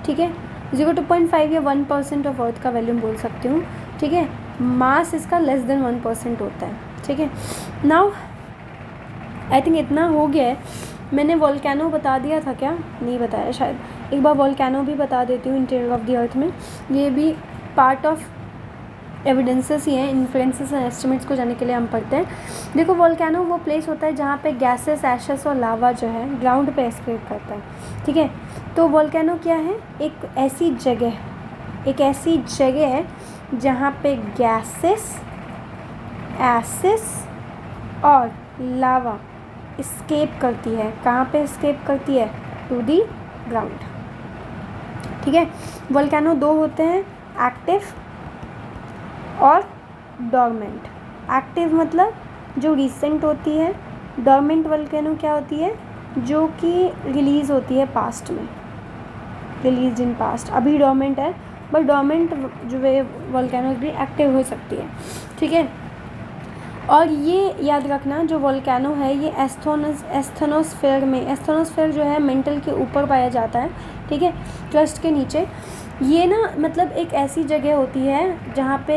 ठीक है, 0.5 या 1% ऑफ अर्थ का वॉल्यूम बोल सकती हूँ। ठीक है, मास इसका लेस देन 1% होता है। ठीक है, नाउ आई थिंक इतना हो गया है। मैंने वोल्केनो बता दिया था क्या? नहीं बताया शायद। एक बार वोल्केनो भी बता देती हूँ इंटीरियर ऑफ द अर्थ में। ये भी पार्ट ऑफ एविडेंसेस ही हैं। इन्फ्लुएंसेस एंड एस्टिमेट्स को जाने के लिए हम पढ़ते हैं। देखो, वोल्केनो वो प्लेस होता है जहाँ पे गैसेस, एशेस और लावा जो है ग्राउंड पे एस्केप करता है। ठीक है, तो वोल्केनो क्या है? एक ऐसी जगह है जहाँ पे गैसेस, एशेस और लावा एस्केप करती है। कहाँ पे एस्केप करती है? To the ground. ठीक है, वोल्केनो दो होते हैं, एक्टिव और डॉर्मेंट। एक्टिव मतलब जो रिसेंट होती है। डॉर्मेंट वोल्केनो क्या होती है? जो कि रिलीज़ होती है पास्ट में, रिलीज इन पास्ट। अभी डॉर्मेंट है, बट डॉर्मेंट जो है वोल्केनो भी एक्टिव हो सकती है। ठीक है, और ये याद रखना जो वोल्केनो है ये एस्थेनोस्फेयर में, एस्थेनोस्फेयर जो है मेंटल के ऊपर पाया जाता है। ठीक है, क्रस्ट के नीचे। ये ना मतलब एक ऐसी जगह होती है जहाँ पे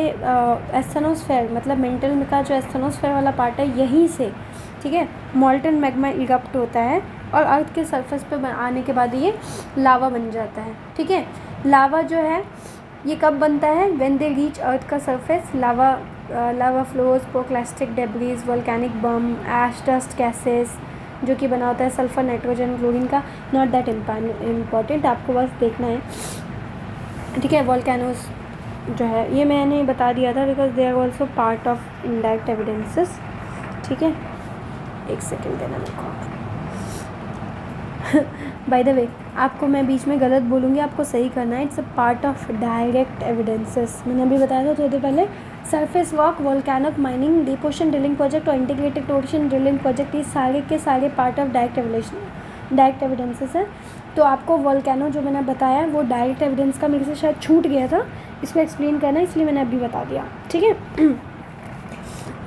एस्थेनोस्फेयर मतलब मेंटल का जो एस्थेनोस्फेयर वाला पार्ट है यहीं से, ठीक है, मॉल्टन मैग्मा इरप्ट होता है और अर्थ के सरफेस पे आने के बाद ये लावा बन जाता है। ठीक है, लावा जो है ये कब बनता है? व्हेन दे रीच अर्थ का surface. Lava flows, pyroclastic debris, volcanic bomb, ash dust gases जो कि बना होता है सल्फर, नाइट्रोजन, क्लोरीन का। नॉट दैट इम्पॉर्टेंट, आपको बस देखना है। ठीक है, वोल्केनोस जो है ये मैंने बता दिया था because they are also part of indirect evidences. ठीक है, एक सेकेंड देना मेरे को। बाय द वे, आपको मैं बीच में गलत बोलूँगी, आपको सही करना है। It's a part of direct evidences. मैंने अभी बताया था थोड़ी देर पहले, surface walk, volcanic mining, deep ocean drilling project और इंटीग्रेटेड ओशन ड्रिलिंग प्रोजेक्ट, ये सारे के सारे पार्ट ऑफ डायरेक्ट एविडेंसेस है। तो आपको वोल्केनो जो मैंने बताया वो डायरेक्ट एविडेंस का मेरे से शायद छूट गया था, इसको एक्सप्लेन करना, इसलिए मैंने अभी बता दिया, ठीक है।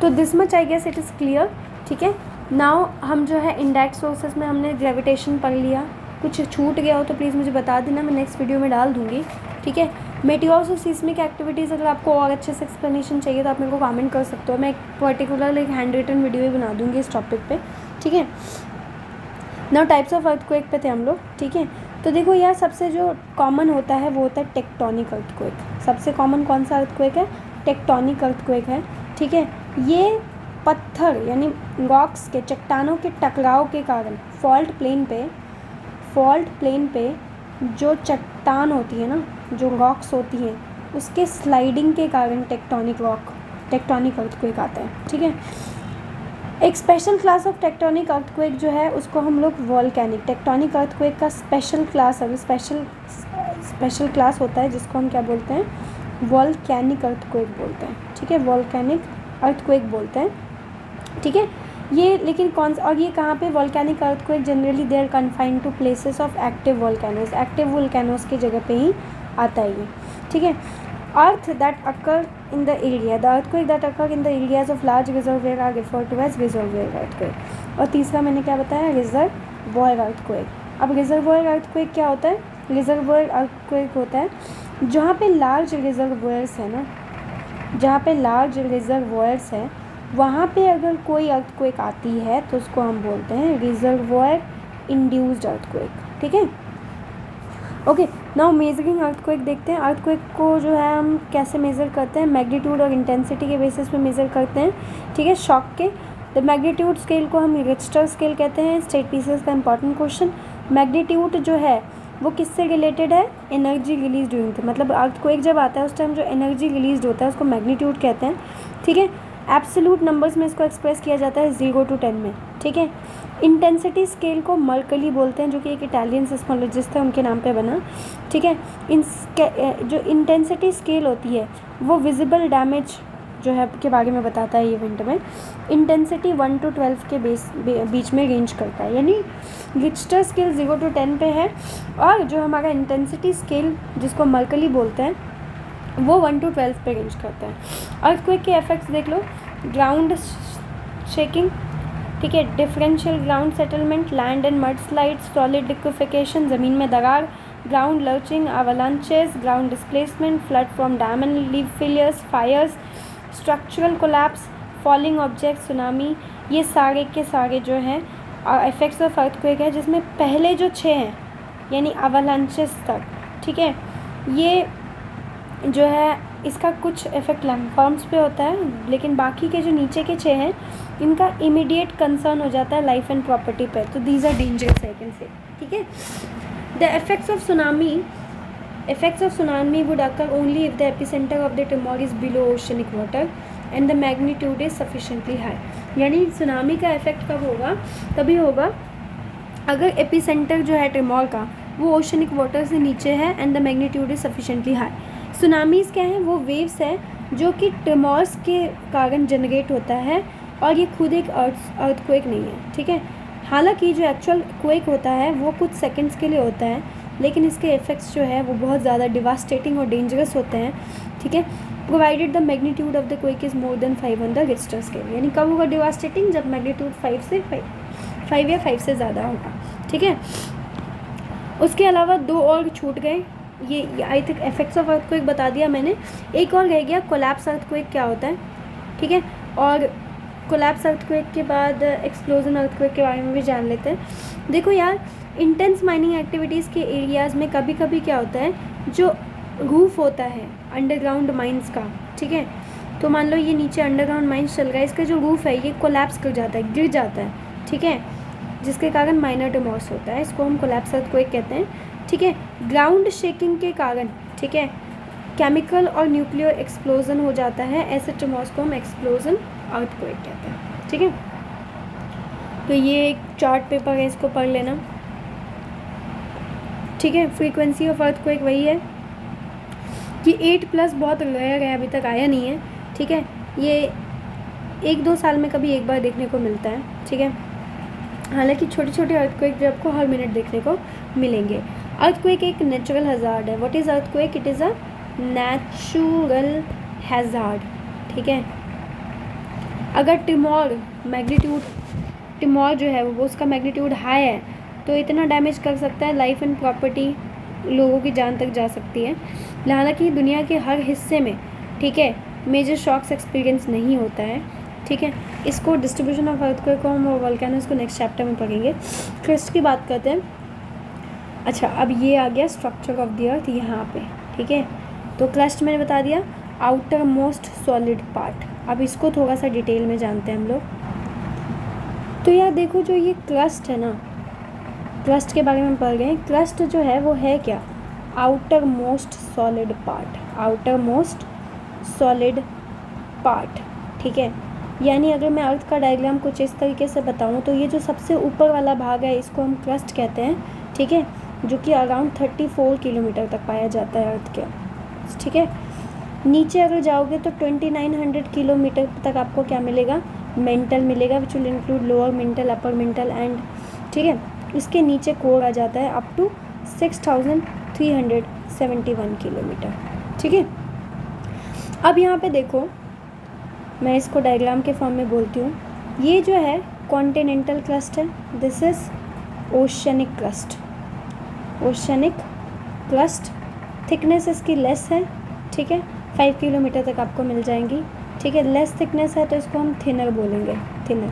तो this much I guess it is clear, ठीक है। नाउ हम जो है इंडायरेक्ट सोर्सेस में हमने ग्रेविटेशन पढ़ लिया, कुछ छूट गया हो तो प्लीज़ मुझे बता देना, मैं नेक्स्ट वीडियो में डाल दूँगी, ठीक है। मेटियोर्स और सीस्मिक एक्टिविटीज़, अगर आपको और अच्छे से एक्सप्लेनेशन चाहिए तो आप मेरे को कमेंट कर सकते हो, मैं एक पर्टिकुलर एक हैंड रिटन वीडियो ही बना दूँगी इस टॉपिक पे, ठीक है। नाउ टाइप्स ऑफ अर्थक्वेक पे थे हम लोग, ठीक है। तो देखो यार, सबसे जो कॉमन होता है वो होता है टेक्टोनिक अर्थक्वेक। सबसे कॉमन कौन सा अर्थक्वेक है? टेक्टोनिक अर्थक्वेक है, ठीक है। ये पत्थर यानी रॉक्स के, चट्टानों के टकराव के कारण फॉल्ट प्लेन पे जो चट्टान होती है ना, जो रॉक्स होती हैं, उसके स्लाइडिंग के कारण टेक्टोनिक अर्थक्वेक आता है, ठीक है। एक special class of tectonic earthquake जो है उसको हम लोग वॉल्केनिक, टेक्टोनिक अर्थक्वेक का स्पेशल क्लास होता है जिसको हम क्या बोलते हैं? वॉल्केनिक अर्थक्वेक बोलते हैं, ठीक है। वॉल्केनिक अर्थक्वेक बोलते हैं, ठीक है। ये लेकिन कौन सा, और ये कहाँ पे? Volcanic earthquake generally they are confined to places of active volcanoes की जगह पे ही आता है ये, ठीक है। Earth that occur in the area, the earthquake that occur in the areas of large reservoir are referred to as reservoir earthquake. और तीसरा मैंने क्या बताया? Reservoir earthquake. अब रिजर्वोयर अर्थक्वेक क्या होता है? रिजर्वोयर अर्थक्वेक होता है जहाँ पे लार्ज रिजर्वोयर्स है ना, जहाँ पे लार्ज रिजर्वोयर्स है वहाँ पे अगर कोई अर्थक्वेक आती है तो उसको हम बोलते हैं रिजर्वोयर इंड्यूस्ड अर्थक्वेक, ठीक है। ओके, नाउ मेजरिंग अर्थक्वेक देखते हैं। अर्थक्वेक को जो है हम कैसे मेज़र करते हैं? मैग्नीट्यूड और इंटेंसिटी के बेसिस पे मेज़र करते हैं, ठीक है, शॉक के। द मैग्नीट्यूड स्केल को हम रिक्टर स्केल कहते हैं। स्टेट पीसेस का इंपॉर्टेंट क्वेश्चन। मैग्नीट्यूड जो है वो किससे रिलेटेड है? एनर्जी रिलीज ड्यूरिंग द, मतलब अर्थक्वेक जब आता है उस टाइम जो एनर्जी रिलीज होता है उसको मैग्नीट्यूड कहते हैं, ठीक है। एब्सोल्यूट नंबर्स में इसको एक्सप्रेस किया जाता है 0 to 10 में, ठीक है। इंटेंसिटी स्केल को मर्कली बोलते हैं, जो कि एक इटालियन सिस्मोलॉजिस्ट है, उनके नाम पे बना, ठीक है। जो इंटेंसिटी स्केल होती है वो विजिबल डैमेज जो है के बारे में बताता है इवेंट में। इंटेंसिटी 1 to 12 के बीच में रेंज करता है, यानी रिक्टर स्केल 0 to 10 पे है, और जो हमारा इंटेंसिटी स्केल जिसको मर्कली बोलते हैं वो 1 to 12 पे रेंज करता है। अर्थक्वेक के इफेक्ट्स देख लो। ग्राउंड शेकिंग, ठीक है, differential ground settlement, land and mud slides, solid liquefaction, ज़मीन में दरार, ground lurching, avalanches, ground displacement, flood from dam and levee failures, fires, structural collapse, falling object, tsunami, ये सारे के सारे जो हैं इफेक्ट्स ऑफ अर्थक्वेक है, जिसमें पहले जो 6 हैं यानी अवलांचेस तक, ठीक है, ये जो है इसका कुछ इफेक्ट लैंडफॉर्म्स पे होता है, लेकिन बाकी के जो नीचे के 6 हैं इनका इमीडिएट कंसर्न हो जाता है लाइफ एंड प्रॉपर्टी पे, तो these are dangerous I can say, ठीक है। The effects of tsunami would occur only if the epicentre of the tremor is below oceanic water and the magnitude is sufficiently high. यानी tsunami का effect कब होगा? तभी होगा अगर epicentre जो है ट्रेमोर का वो ओशनिक वाटर से नीचे है and the magnitude is sufficiently high. Tsunamis क्या हैं? वो वेव्स है जो कि ट्रेमोर्स के कारण जनरेट होता है, और ये खुद एक अर्थक्वेक नहीं है, ठीक है। हालांकि जो एक्चुअल क्वेक होता है वो कुछ सेकंड्स के लिए होता है, लेकिन इसके इफेक्ट्स जो है वो बहुत ज़्यादा डिवास्टेटिंग और डेंजरस होते हैं, ठीक है। Provided the magnitude of the quake is more than 5 on the Richter scale. यानी कब होगा डिवास्टेटिंग? जब मैग्नीट्यूड 5 या 5 से ज़्यादा होगा, ठीक है। उसके अलावा 2 और छूट गए, ये I think effects of earthquake बता दिया मैंने। एक और रह गया कोलैप्स अर्थक्वेक क्या होता है, ठीक है। और कोलैप्स अर्थक्वेक के बाद एक्सप्लोजन अर्थक्वेक के बारे में भी जान लेते हैं। देखो यार, इंटेंस माइनिंग एक्टिविटीज़ के एरियाज़ में कभी कभी क्या होता है, जो रूफ होता है अंडरग्राउंड माइंस का, ठीक है, तो मान लो ये नीचे अंडरग्राउंड माइंस चल रहा है, इसका जो रूफ है ये कोलैप्स कर जाता है, गिर जाता है, ठीक है, जिसके कारण माइनर ट्रेमोर्स होता है, इसको हम कोलैप्स अर्थक्वेक कहते हैं, ठीक है। ग्राउंड शेकिंग के कारण, ठीक है, केमिकल और न्यूक्लियर एक्सप्लोजन हो जाता है, ऐसे ट्रेमोर्स को हम एक्सप्लोजन अर्थक्वेक कहते हैं, ठीक है। तो ये एक चार्ट पेपर है, इसको पढ़ लेना, ठीक है। फ्रीक्वेंसी ऑफ अर्थक्वेक वही है कि 8+ बहुत रेयर है, अभी तक आया नहीं है, ठीक है। ये 1-2 साल में कभी एक बार देखने को मिलता है, ठीक है। हालांकि छोटे छोटे अर्थक्वेक जो आपको हर मिनट देखने को मिलेंगे। अर्थक्वेक एक नेचुरल हैज़ार्ड है। What is earthquake? It is a natural hazard, ठीक है। अगर टिमोर जो है वो उसका मैग्नीट्यूड हाई है तो इतना डैमेज कर सकता है, लाइफ एंड प्रॉपर्टी, लोगों की जान तक जा सकती है। हालांकि दुनिया के हर हिस्से में, ठीक है, मेजर शॉक्स एक्सपीरियंस नहीं होता है, ठीक है। इसको डिस्ट्रीब्यूशन ऑफ अर्थक्वेक को हम वोल्केनोस को नेक्स्ट चैप्टर में पढ़ेंगे। क्रस्ट की बात करते हैं। अच्छा, अब ये आ गया स्ट्रक्चर ऑफ द अर्थ यहाँ पे, ठीक है। तो क्रस्ट मैंने बता दिया, आउटर मोस्ट सॉलिड पार्ट। अब इसको थोड़ा सा डिटेल में जानते हैं हम लोग। तो यार देखो, जो ये क्रस्ट है ना, क्रस्ट के बारे में पढ़ गए। क्रस्ट जो है वो है क्या? Outer most solid part, outer most solid part, ठीक है। यानी अगर मैं अर्थ का डायग्राम कुछ इस तरीके से बताऊं तो ये जो सबसे ऊपर वाला भाग है इसको हम क्रस्ट कहते हैं, ठीक है, जो कि अराउंड 34 किलोमीटर तक पाया जाता है अर्थ के, ठीक है। नीचे अगर जाओगे तो 2900 किलोमीटर तक आपको क्या मिलेगा? मेंटल मिलेगा, which will include lower mental, upper mantle and, ठीक है। इसके नीचे कोर आ जाता है अप टू 6371 किलोमीटर, ठीक है। अब यहाँ पे देखो, मैं इसको डायग्राम के फॉर्म में बोलती हूँ। ये जो है कॉन्टिनेंटल क्रस्ट है, this is oceanic crust, oceanic crust. Thickness इसकी लेस है, ठीक है, 5 किलोमीटर तक आपको मिल जाएंगी, ठीक है। लेस थिकनेस है तो इसको हम थिनर बोलेंगे, थिनर।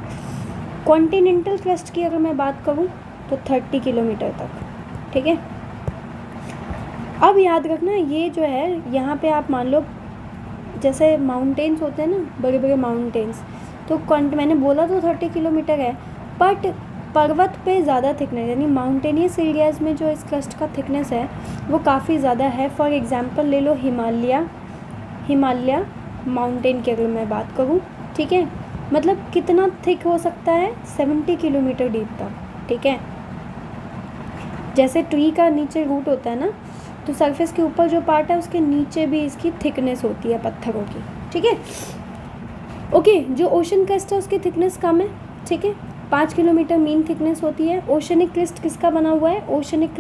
कॉन्टिनेंटल क्रस्ट की अगर मैं बात करूँ तो 30 किलोमीटर तक, ठीक है। अब याद रखना, ये जो है यहाँ पे आप मान लो जैसे माउंटेन्स होते हैं ना, बड़े बड़े माउंटेन्स, तो मैंने बोला तो 30 किलोमीटर है, बट पर्वत पे ज़्यादा थिकनेस, यानी माउंटेनियस एरियाज़ में जो इस क्रस्ट का थिकनेस है वो काफ़ी ज़्यादा है। फॉर एग्जांपल ले लो हिमालय माउंटेन की अगर मैं बात करूँ, ठीक है, मतलब कितना थिक हो सकता है? 70 किलोमीटर डीप तक, ठीक है। जैसे ट्री का नीचे रूट होता है ना, तो सरफेस के ऊपर जो पार्ट है उसके नीचे भी इसकी थिकनेस होती है पत्थरों की, ठीक है। ओके, जो ओशन क्रस्ट है उसकी थिकनेस कम है, ठीक है, 5 किलोमीटर मीन थिकनेस होती है। ओशनिक क्रस्ट किसका बना हुआ है? ओशनिक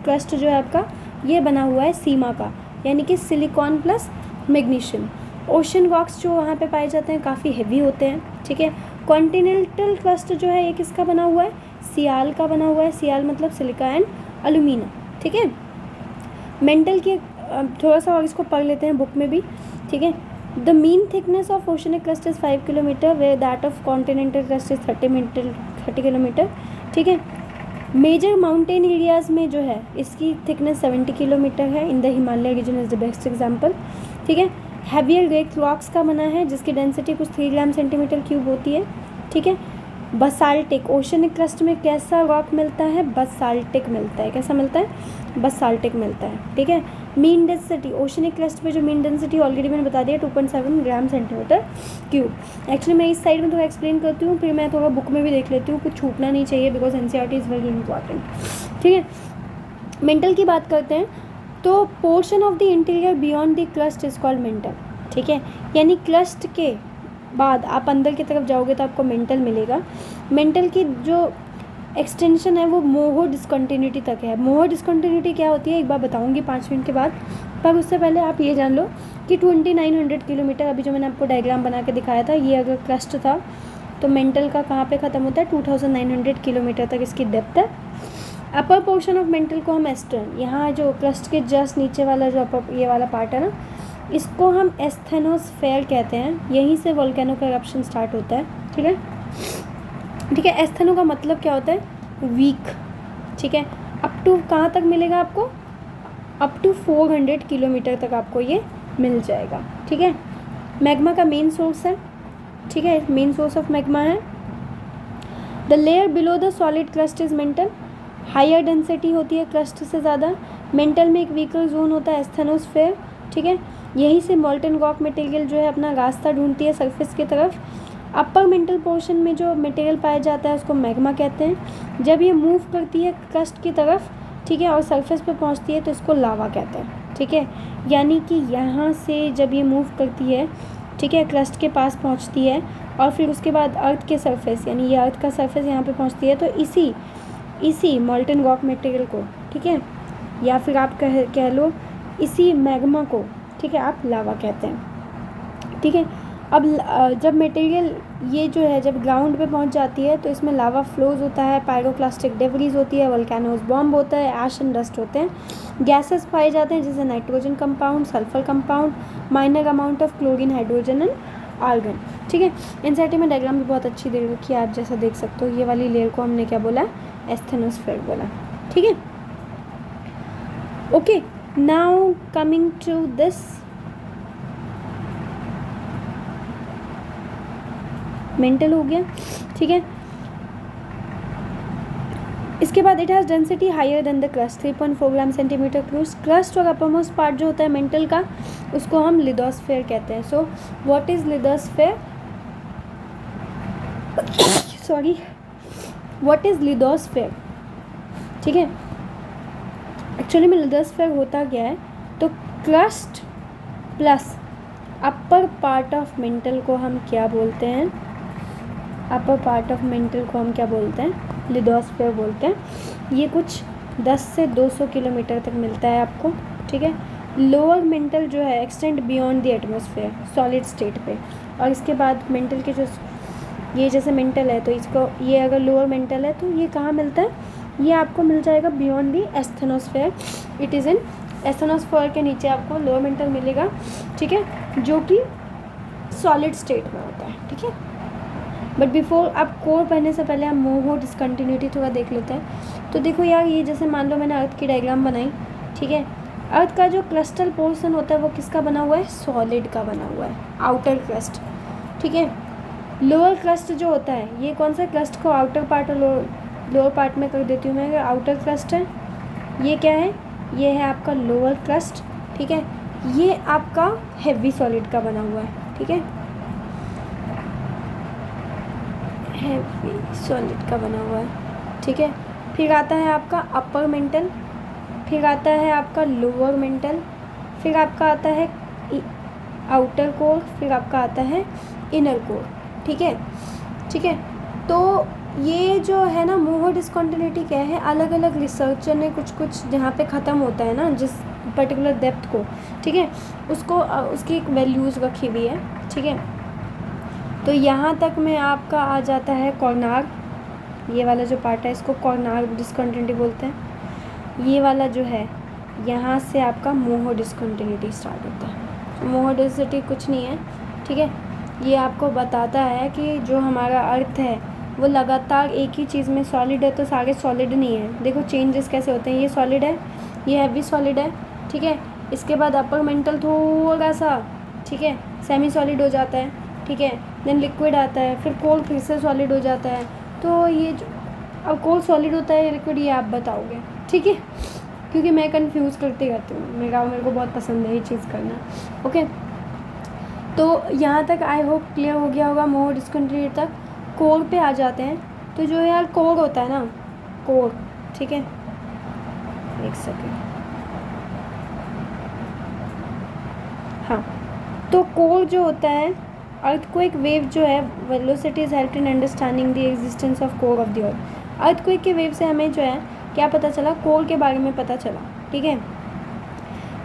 क्रस्ट जो है आपका ये बना हुआ है सीमा का, यानी कि silicon plus magnesium. Ocean rocks जो वहाँ पे पाए जाते हैं काफ़ी हेवी होते हैं, ठीक है। कॉन्टिनेंटल क्रस्ट जो है ये किसका बना हुआ है? सियाल का बना हुआ है। सियाल मतलब सिलिका एंड एल्यूमिना, ठीक है। मेंटल की थोड़ा सा और इसको पढ़ लेते हैं बुक में भी, ठीक है। The mean thickness of oceanic crust is 5 kilometre, way that of continental crust is 30 kilometre, ठीक है। मेजर माउंटेन एरियाज़ में जो है इसकी थिकनेस 70 किलोमीटर है। In the Himalaya region is the best example, ठीक है। हैवियर ग्रेट रॉक्स का बना है जिसकी डेंसिटी कुछ 3 ग्राम सेंटीमीटर क्यूब होती है, ठीक है। बसाल्टिक, ओशनिक क्रस्ट में कैसा रॉक मिलता है? बसाल्टिक मिलता है। कैसा मिलता है? बसाल्टिक मिलता है, ठीक है। मीन डेंसिटी, ओशनिक क्रस्ट पे जो मीन डेंसिटी ऑलरेडी मैंने बता दिया 2.7 ग्राम सेंटीमीटर क्यूब। एक्चुअली मैं इस साइड में थोड़ा एक्सप्लेन करती हूँ, फिर मैं थोड़ा बुक में भी देख लेती हूँ, कुछ छूटना नहीं चाहिए because NCERT is very important, ठीक है। मेंटल की बात करते हैं तो portion of the interior beyond the crust is called mental, ठीक है। यानी क्रस्ट के बाद आप अंदर की तरफ जाओगे तो आपको मेंटल मिलेगा। मेंटल की जो एक्सटेंशन है वो मोहो डिस्कंटिन्यूटी तक है। मोहो डिस्कंटिन्यूटी क्या होती है एक बार बताऊंगी 5 मिनट के बाद, पर उससे पहले आप ये जान लो कि 2900 किलोमीटर, अभी जो मैंने आपको डायग्राम बना के दिखाया था, ये अगर क्रस्ट था तो मेंटल का कहाँ पे ख़त्म होता है? 2900 किलोमीटर तक इसकी डेप्थ है। अपर पोर्शन ऑफ मेंटल को हम एस्टर्न, यहाँ जो क्रस्ट के जस्ट नीचे वाला जो अपर ये वाला पार्ट है ना, इसको हम एस्थेनोस्फेयर कहते हैं। यहीं से वोल्केनो का इरप्शन स्टार्ट होता है, ठीक है, ठीक है। एस्थेनो का मतलब क्या होता है? वीक, ठीक है। अप टू कहाँ तक मिलेगा आपको? अप टू 400 किलोमीटर तक आपको ये मिल जाएगा, ठीक है। मैग्मा का मेन सोर्स है, ठीक है, मेन सोर्स ऑफ मैग्मा है। The layer below the solid crust is mantle, higher density होती है क्रस्ट से ज़्यादा। मेंटल में एक वीकर जोन होता है एस्थेनोस्फेयर, ठीक है। यहीं से मॉल्टन रॉक मटेरियल जो है अपना रास्ता ढूंढती है सरफेस की तरफ। अपर मेंटल पोर्शन में जो मटेरियल पाया जाता है उसको मैग्मा कहते हैं। जब ये मूव करती है क्रस्ट की तरफ, ठीक है, और सरफेस पे पहुंचती है तो इसको लावा कहते हैं, ठीक है। यानी कि यहाँ से जब ये मूव करती है ठीक है, क्रस्ट के पास पहुंचती है और फिर उसके बाद अर्थ के सरफेस, यानी ये अर्थ का सरफेस यहाँ पे पहुंचती है। तो इसी मॉल्टन रॉक मटेरियल को, ठीक है, या फिर आप कह लो इसी मैग्मा को, ठीक है, आप लावा कहते हैं। ठीक है, अब जब मटेरियल ये जो है जब ग्राउंड पे पहुंच जाती है तो इसमें लावा फ्लोज होता है, पायरोक्लास्टिक डेब्रिस होती है, वोल्केनोज बॉम्ब होता है, ऐश एंड डस्ट होते हैं, गैसेस पाए जाते हैं जैसे nitrogen compound, sulphur compound, minor amount of chlorine, hydrogen and argon. ठीक है, एनसीईआरटी में डायग्राम भी बहुत अच्छी दे रखी है, आप जैसा देख सकते हो। ये वाली लेयर को हमने क्या बोला, एस्थेनोस्फेयर बोला। ठीक है, okay, now coming to this mantle हो गया। ठीक है, इसके बाद it has density higher than the crust, 3.4 gram centimetre cube. Crust और अपरमोस्ट पार्ट जो होता है मेंटल का, उसको हम लिथोस्फेयर कहते हैं। So what is lithosphere, sorry, what is lithosphere. ठीक है, एक्चुअली में लिथोस्फेयर होता क्या है, तो crust plus upper part of mental को हम क्या बोलते हैं, अपर पार्ट ऑफ मेंटल को हम क्या बोलते हैं, लिथोस्फेयर बोलते हैं। ये कुछ 10 से 200 किलोमीटर तक मिलता है आपको। ठीक है, लोअर मेंटल जो है extend beyond the atmosphere, solid state पे। और इसके बाद मेंटल के जो ये जैसे मेंटल है तो इसको, ये अगर लोअर मेंटल है तो ये कहाँ मिलता है, ये आपको मिल जाएगा beyond the asthenosphere. It is in asthenosphere के नीचे आपको लोअर मेंटल मिलेगा। ठीक है, जो कि सॉलिड स्टेट में होता है। ठीक है, बट बिफोर आप कोर पढ़ने से पहले हम मोहो डिसकंटिन्यूटी थोड़ा देख लेते हैं। तो देखो यार, ये जैसे मान लो मैंने अर्थ की डायग्राम बनाई। ठीक है, अर्थ का जो क्रिस्टल पोर्शन होता है वो किसका बना हुआ है, सॉलिड का बना हुआ है, आउटर क्रस्ट। ठीक है, लोअर क्रस्ट जो होता है, ये कौन सा क्रस्ट को आउटर पार्ट और लोअर पार्ट में कर देती हूँ मैं। अगर आउटर क्रस्ट है, ये क्या है, ये है आपका लोअर क्रस्ट। ठीक है, ये आपका हैवी सॉलिड का बना हुआ है। ठीक है, हैवी सॉलिड का बना हुआ है। ठीक है, फिर आता है आपका अपर मेंटल, फिर आता है आपका लोअर मेंटल, फिर आपका आता है आउटर कोर, फिर आपका आता है इनर कोर। ठीक है, ठीक है, तो ये जो है ना मोहो डिसकंटिन्यूटी क्या है, अलग अलग रिसर्चर ने कुछ कुछ जहाँ पे ख़त्म होता है ना जिस पर्टिकुलर डेप्थ को, ठीक है, उसको उसकी एक वैल्यूज़ रखी हुई है। ठीक है, तो यहाँ तक में आपका आ जाता है कॉर्नार, ये वाला जो पार्ट है इसको कॉर्नार डिसकंटिन्यूटी बोलते हैं। ये वाला जो है, यहाँ से आपका मोहो डिसकंटिन्यूटी स्टार्ट होता है। मोहो डिसकंटिन्यूटी कुछ नहीं है। ठीक है, ये आपको बताता है कि जो हमारा अर्थ है वो लगातार एक ही चीज़ में सॉलिड है, तो सारे सॉलिड नहीं है। देखो चेंजेस कैसे होते हैं, ये सॉलिड है, ये हैवी सॉलिड है। ठीक है, इसके बाद अपर मेंटल थोड़ा सा, ठीक है, सेमी सॉलिड हो जाता है। ठीक है, देन लिक्विड आता है, फिर कोर फिर से सॉलिड हो जाता है। तो ये जो अब कोर सॉलिड होता है, लिक्विड, ये आप बताओगे। ठीक है, क्योंकि मैं कंफ्यूज करती रहती हूँ, मेरे को बहुत पसंद है ये चीज़ करना। ओके, तो यहाँ तक आई होप क्लियर हो गया होगा मोहो डिसकंटिन्यूटी तक। कोर पे आ जाते हैं। तो जो यार कोर होता है ना, कोर, ठीक है, एक सेकेंड, हाँ, तो कोर जो होता है, अर्थक्वेक वेव जो है, velocity is help in understanding the existence of core of the earth. Earthquake के वेव से हमें जो है क्या पता चला, कोर के बारे में पता चला। ठीक है,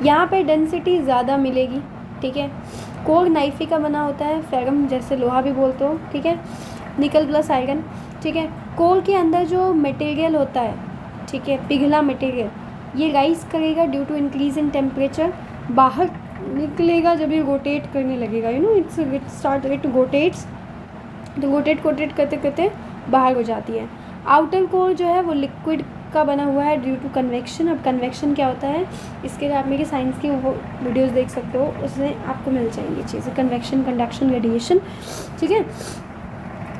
यहाँ पे डेंसिटी ज़्यादा मिलेगी। ठीक है, कोर नाइफी का बना होता है, फेरम जैसे लोहा भी बोलते हो। ठीक है, निकल प्लस आयरन। ठीक है, कोर के अंदर जो मटेरियल होता है, ठीक है, पिघला मटेरियल, ये राइज करेगा due to increase in temperature, बाहर निकलेगा जब ये रोटेट करने लगेगा। इट रोटेट्स, तो रोटेट करते करते बाहर हो जाती है। आउटर कोर जो है वो लिक्विड का बना हुआ है ड्यू टू कन्वेक्शन। अब कन्वेक्शन क्या होता है, इसके लिए आप मेरी साइंस की वो वीडियोस देख सकते हो, उसमें आपको मिल जाएंगी चीज़ें, कन्वेक्शन, कंडक्शन, रेडिएशन। ठीक है,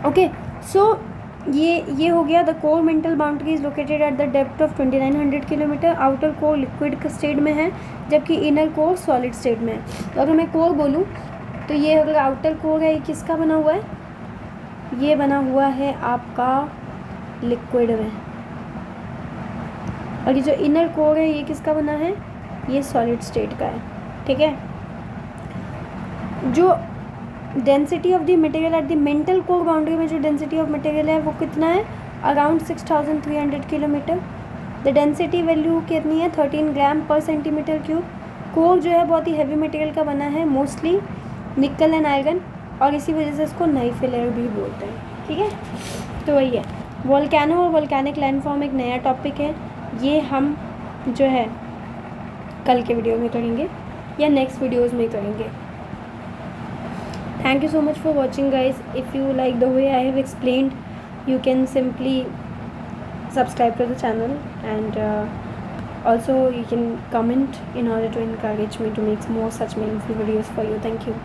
ओके, सो ये हो गया। The core mantle boundary is located at the depth of 2900 kilometre. Outer core liquid state में है, जबकि इनर कोर सॉलिड स्टेट में है। तो अगर मैं कोर बोलूँ तो ये अगर आउटर कोर है, ये किसका बना हुआ है, ये बना हुआ है आपका लिक्विड में। और ये जो इनर कोर है, ये किसका बना है, ये सॉलिड स्टेट का है। ठीक है, जो density of the material at the mantle core boundary में जो डेंसिटी ऑफ मटेरियल है वो कितना है, around 6300 kilometre. The density value कितनी है, 13 ग्राम पर सेंटीमीटर क्यूब। कोर जो है बहुत ही हैवी मटेरियल का बना है, मोस्टली निकल एंड आयरन, और इसी वजह से इसको नाइफिलर भी बोलते हैं। ठीक है, तो वही है वोल्केनो और वोल्केनिक लैंडफॉर्म एक नया टॉपिक है, ये हम जो है कल के वीडियो में करेंगे या नेक्स्ट वीडियोस में करेंगे। Thank you so much for watching, guys. If you like the way I have explained, you can simply subscribe to the channel, and also you can comment in order to encourage me to make more such meaningful videos for you. Thank you.